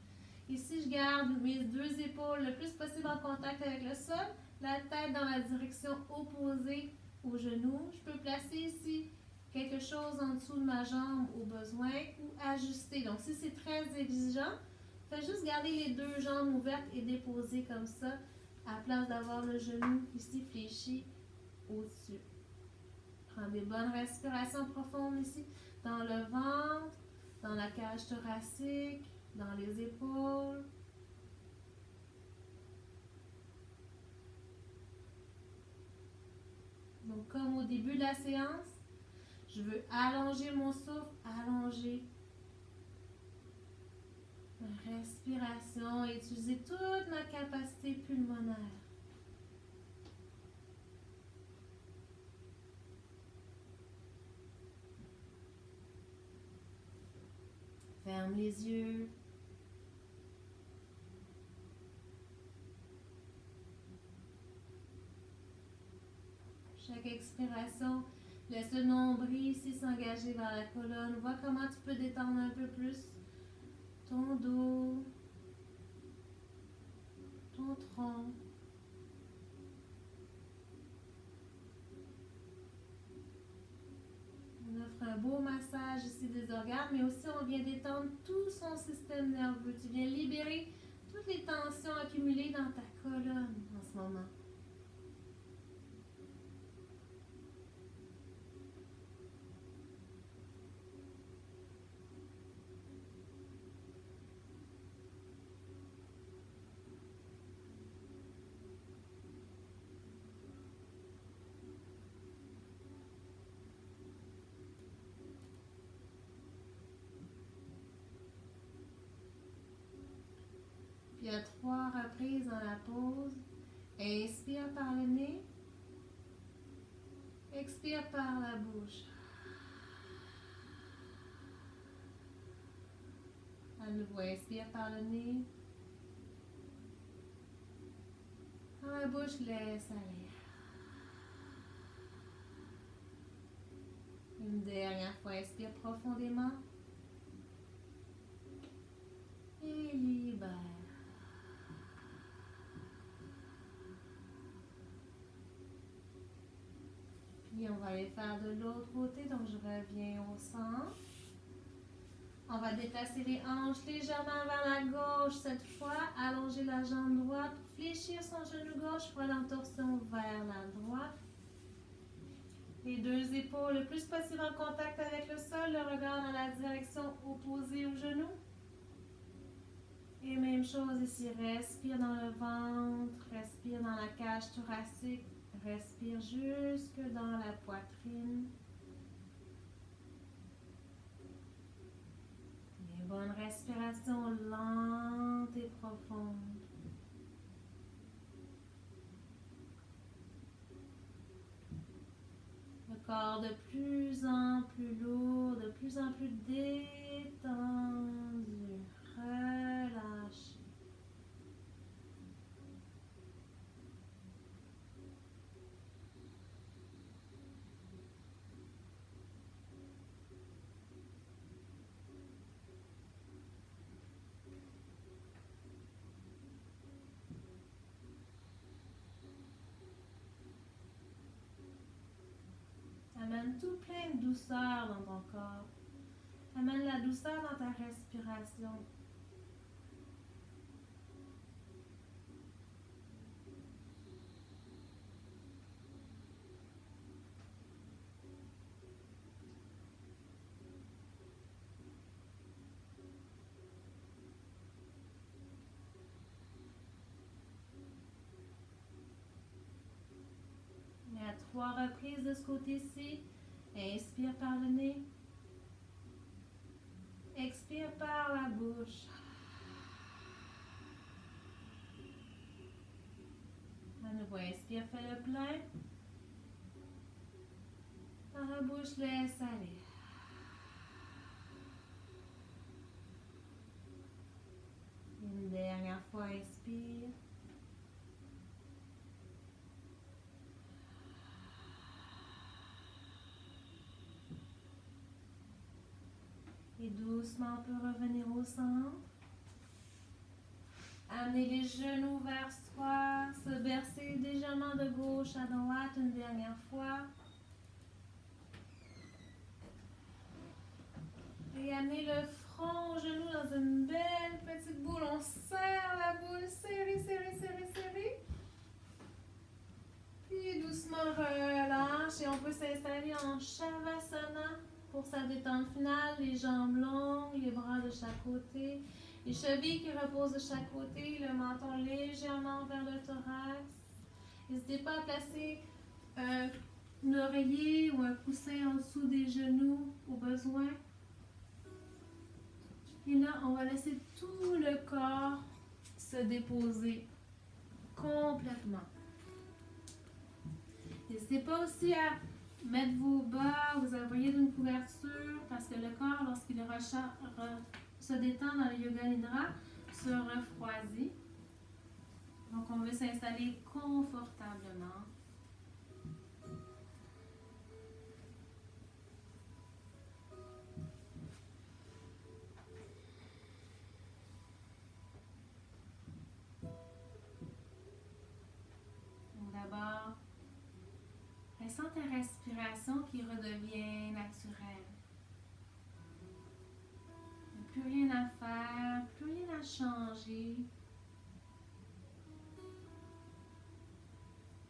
Ici, je garde mes 2 épaules le plus possible en contact avec le sol, la tête dans la direction opposée au genou. Je peux placer ici quelque chose en dessous de ma jambe au besoin ou ajuster. Donc, si c'est très exigeant, faites juste garder les 2 jambes ouvertes et déposer comme ça, à la place d'avoir le genou ici fléchi au-dessus. Prends des bonnes respirations profondes ici, dans le ventre, dans la cage thoracique, dans les épaules. Donc, comme au début de la séance, je veux allonger mon souffle, allonger ma respiration et utiliser toute ma capacité pulmonaire. Ferme les yeux. Chaque expiration, laisse le nombril ici s'engager vers la colonne. Vois comment tu peux détendre un peu plus ton dos, ton tronc. On offre un beau massage ici des organes, mais aussi on vient détendre tout son système nerveux. Tu viens libérer toutes les tensions accumulées dans ta colonne en ce moment. Puis à 3 reprises dans la pause, inspire par le nez, expire par la bouche. À nouveau, inspire par le nez. Dans la bouche, laisse aller. Une dernière fois, inspire profondément. Et libère. Puis on va aller faire de l'autre côté, donc je reviens au centre. On va déplacer les hanches légèrement vers la gauche cette fois, allonger la jambe droite, fléchir son genou gauche pour aller en torsion vers la droite. Les 2 épaules le plus possible en contact avec le sol, le regard dans la direction opposée au genou. Et même chose ici, respire dans le ventre, respire dans la cage thoracique, respire jusque dans la poitrine. Une bonne respiration lente et profonde. Le corps de plus en plus lourd, de plus en plus détendu, relâché. amène tout plein de douceur dans ton corps. Amène la douceur dans ta respiration. Et à 3 reprises de ce côté-ci, inspire par le nez. Expire par la bouche. À nouveau, inspire, fais le plein. Par la bouche, laisse aller. Une dernière fois, inspire. Et doucement, on peut revenir au centre. Amener les genoux vers soi, se bercer légèrement de gauche à droite une dernière fois. Et amener le front au genou dans une belle petite boule. On serre la boule, serrez, serrez, serrez, serrez. Puis doucement relâche et on peut s'installer en Shavasana pour sa détente finale. Les jambes longues, les bras de chaque côté. Les chevilles qui reposent de chaque côté, le menton légèrement vers le thorax. N'hésitez pas à placer un oreiller ou un coussin en dessous des genoux au besoin. Et là, on va laisser tout le corps se déposer complètement. N'hésitez pas aussi à mettre vos bas, vous envoyer d'une couverture parce que le corps, lorsqu'il se détend dans le Yoga Nidra, se refroidit. Donc, on veut s'installer confortablement. Donc, d'abord, ressens ta respiration qui redevient naturelle. Plus rien à faire, plus rien à changer.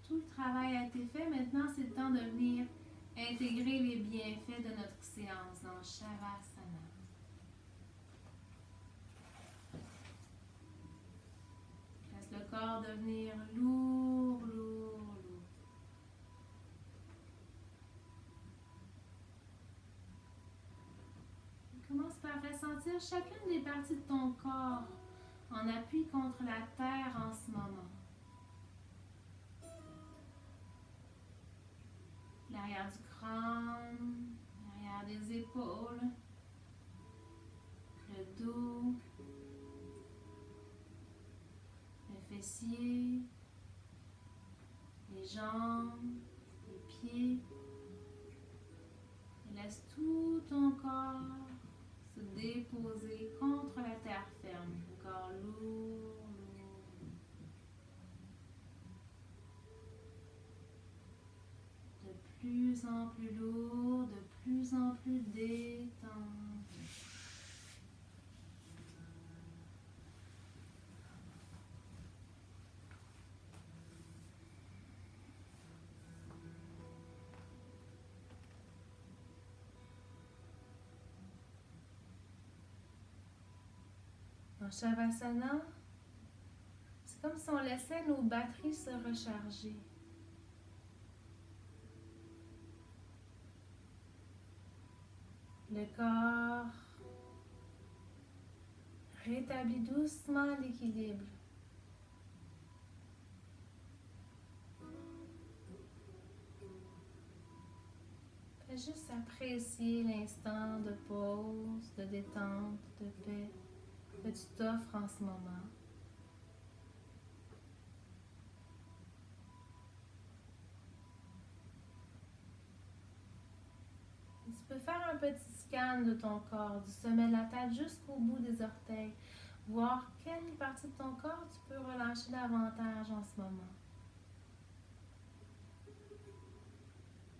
Tout le travail a été fait. Maintenant, c'est le temps de venir intégrer les bienfaits de notre séance dans Shavasana. Laisse le corps devenir lourd, lourd, lourd. Commence par ressentir chacune des parties de ton corps en appui contre la terre en ce moment. L'arrière du crâne, l'arrière des épaules, le dos, le fessier, les jambes, les pieds. Et laisse tout ton corps se déposer contre la terre ferme. Le corps lourd, lourd. De plus en plus lourd, de plus en plus détendu. Dans Shavasana, c'est comme si on laissait nos batteries se recharger. Le corps rétablit doucement l'équilibre. Fais juste apprécier l'instant de pause, de détente, de paix que tu t'offres en ce moment. Tu peux faire un petit scan de ton corps, du sommet de la tête jusqu'au bout des orteils. Voir quelle partie de ton corps tu peux relâcher davantage en ce moment.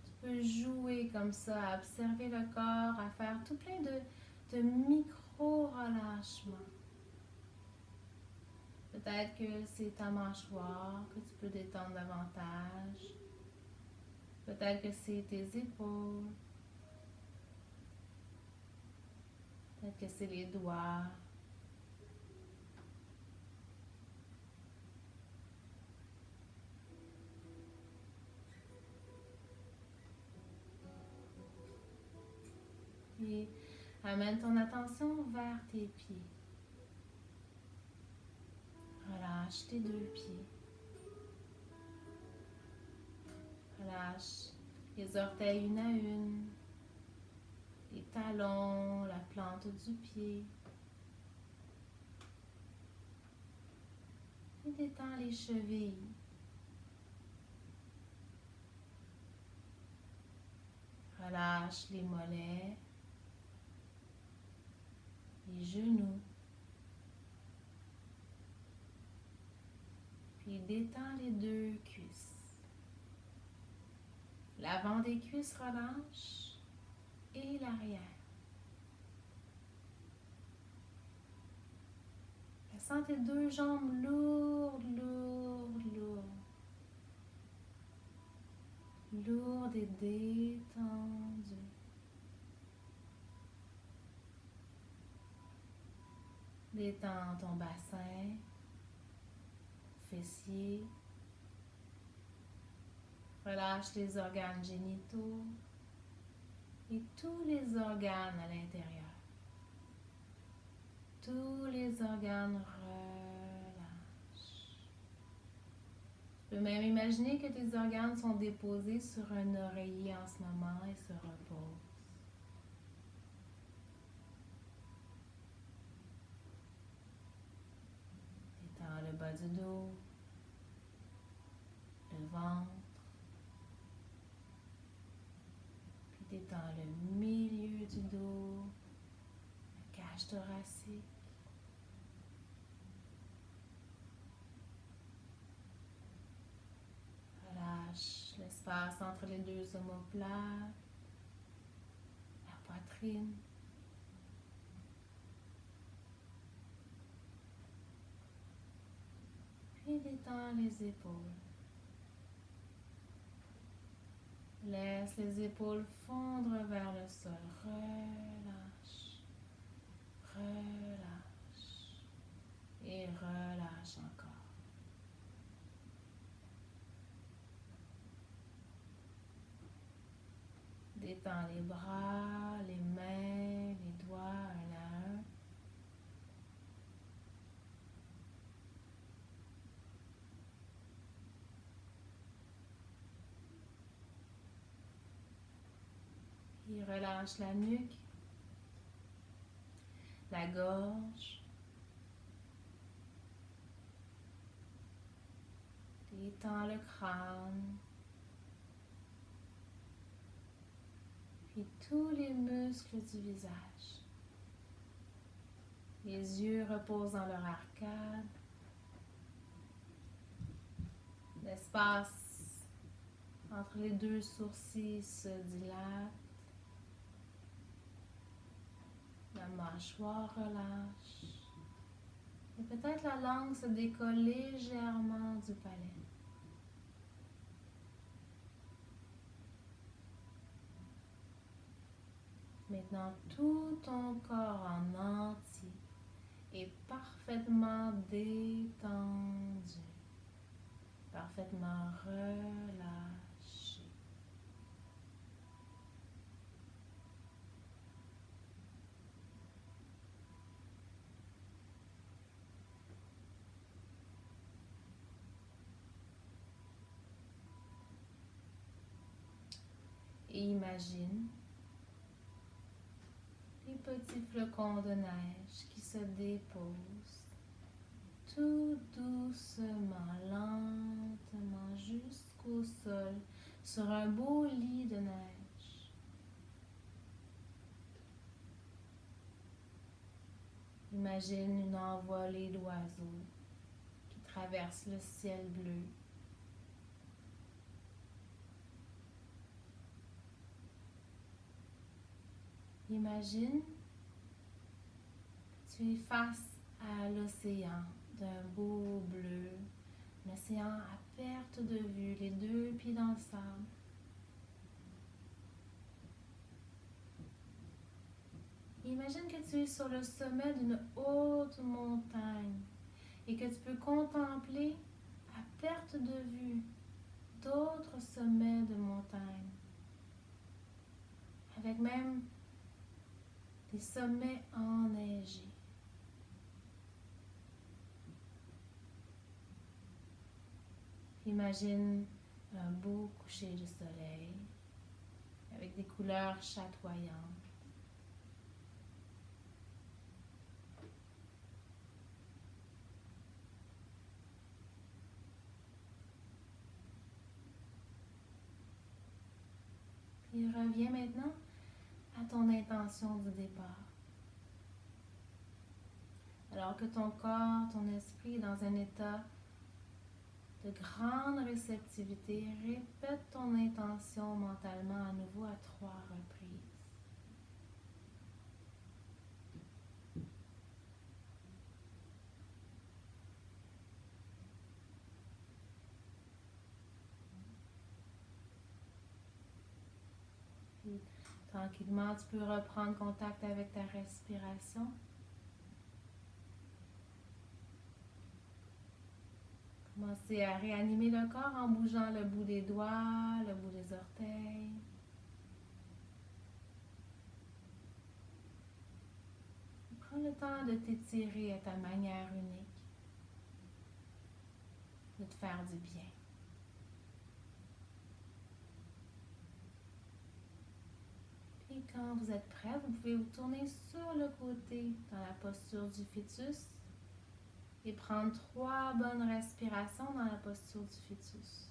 Tu peux jouer comme ça, à observer le corps, à faire tout plein de micro-relâchements. Peut-être que c'est ta mâchoire que tu peux détendre davantage. Peut-être que c'est tes épaules. Peut-être que c'est les doigts. Puis amène ton attention vers tes pieds. Relâche tes deux pieds. Relâche les orteils une à une, les talons, la plante du pied. Et détends les chevilles. Relâche les mollets, les genoux. Puis détends les deux cuisses. L'avant des cuisses relâche et l'arrière. Sens tes deux jambes lourdes, lourdes, lourdes. Lourdes et détendues. Détends ton bassin, fessier. Relâche les organes génitaux et tous les organes à l'intérieur. Tous les organes relâchent. Tu peux même imaginer que tes organes sont déposés sur un oreiller en ce moment et se reposent. Détends le bas du dos, le ventre, puis détends le milieu du dos, la cage thoracique. Relâche l'espace entre les deux omoplates, la poitrine. Puis détends les épaules. Laisse les épaules fondre vers le sol. Relâche, relâche et relâche encore. Détends les bras, les mains, les doigts un à un. Puis relâche la nuque, la gorge. Détends le crâne. Puis tous les muscles du visage. Les yeux reposent dans leur arcade. L'espace entre les deux sourcils se dilate. La mâchoire relâche. Et peut-être la langue se décolle légèrement du palais. Maintenant, tout ton corps en entier est parfaitement détendu, parfaitement relâché. Et imagine les petits flocons de neige qui se déposent tout doucement, lentement jusqu'au sol sur un beau lit de neige. Imagine une envolée d'oiseaux qui traverse le ciel bleu. Imagine que tu es face à l'océan d'un beau bleu, un océan à perte de vue, les deux pieds dans le sable. Imagine que tu es sur le sommet d'une haute montagne et que tu peux contempler à perte de vue d'autres sommets de montagne, avec même des sommets enneigés. Imagine un beau coucher de soleil avec des couleurs chatoyantes. Puis reviens maintenant à ton intention du départ. Alors que ton corps, ton esprit est dans un état de grande réceptivité, répète ton intention mentalement à nouveau à 3 reprises. Puis, tranquillement, tu peux reprendre contact avec ta respiration. Commencez à réanimer le corps en bougeant le bout des doigts, le bout des orteils. Prends le temps de t'étirer à ta manière unique, de te faire du bien. Puis quand vous êtes prêt, vous pouvez vous tourner sur le côté dans la posture du fœtus et prendre 3 bonnes respirations dans la posture du fœtus.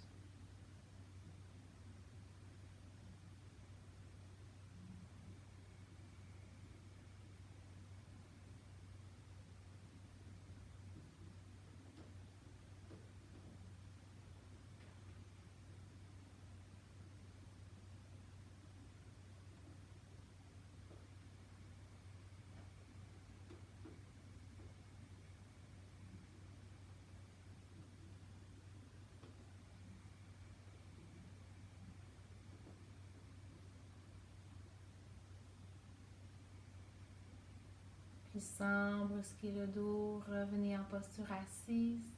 Puis sans brusquer le dos, revenez en posture assise,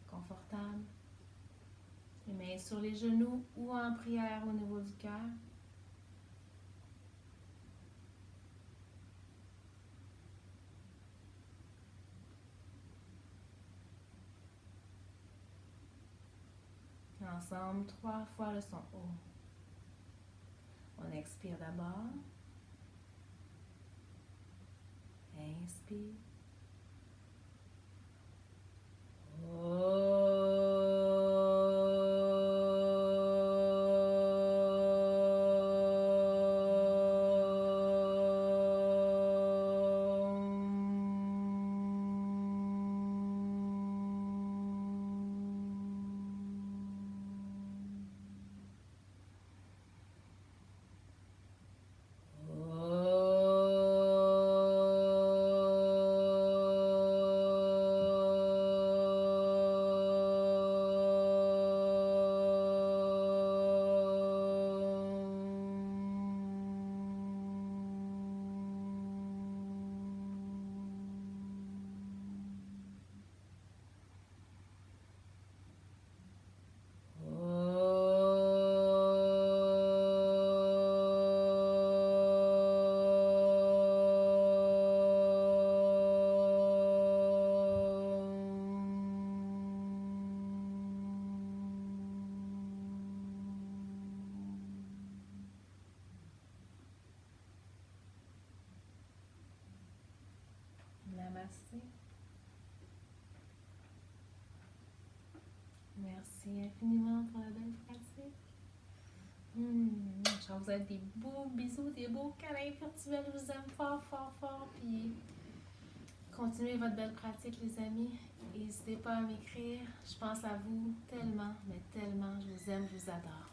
confortable. Les mains sur les genoux ou en prière au niveau du cœur. Ensemble, 3 fois le son O. On expire d'abord. Inspire. Namasté. Merci infiniment pour la belle pratique. Je vous souhaite des beaux bisous, des beaux câlins virtuels. Je vous aime fort, fort, fort. Puis continuez votre belle pratique, les amis. N'hésitez pas à m'écrire. Je pense à vous tellement, mais tellement. Je vous aime, je vous adore.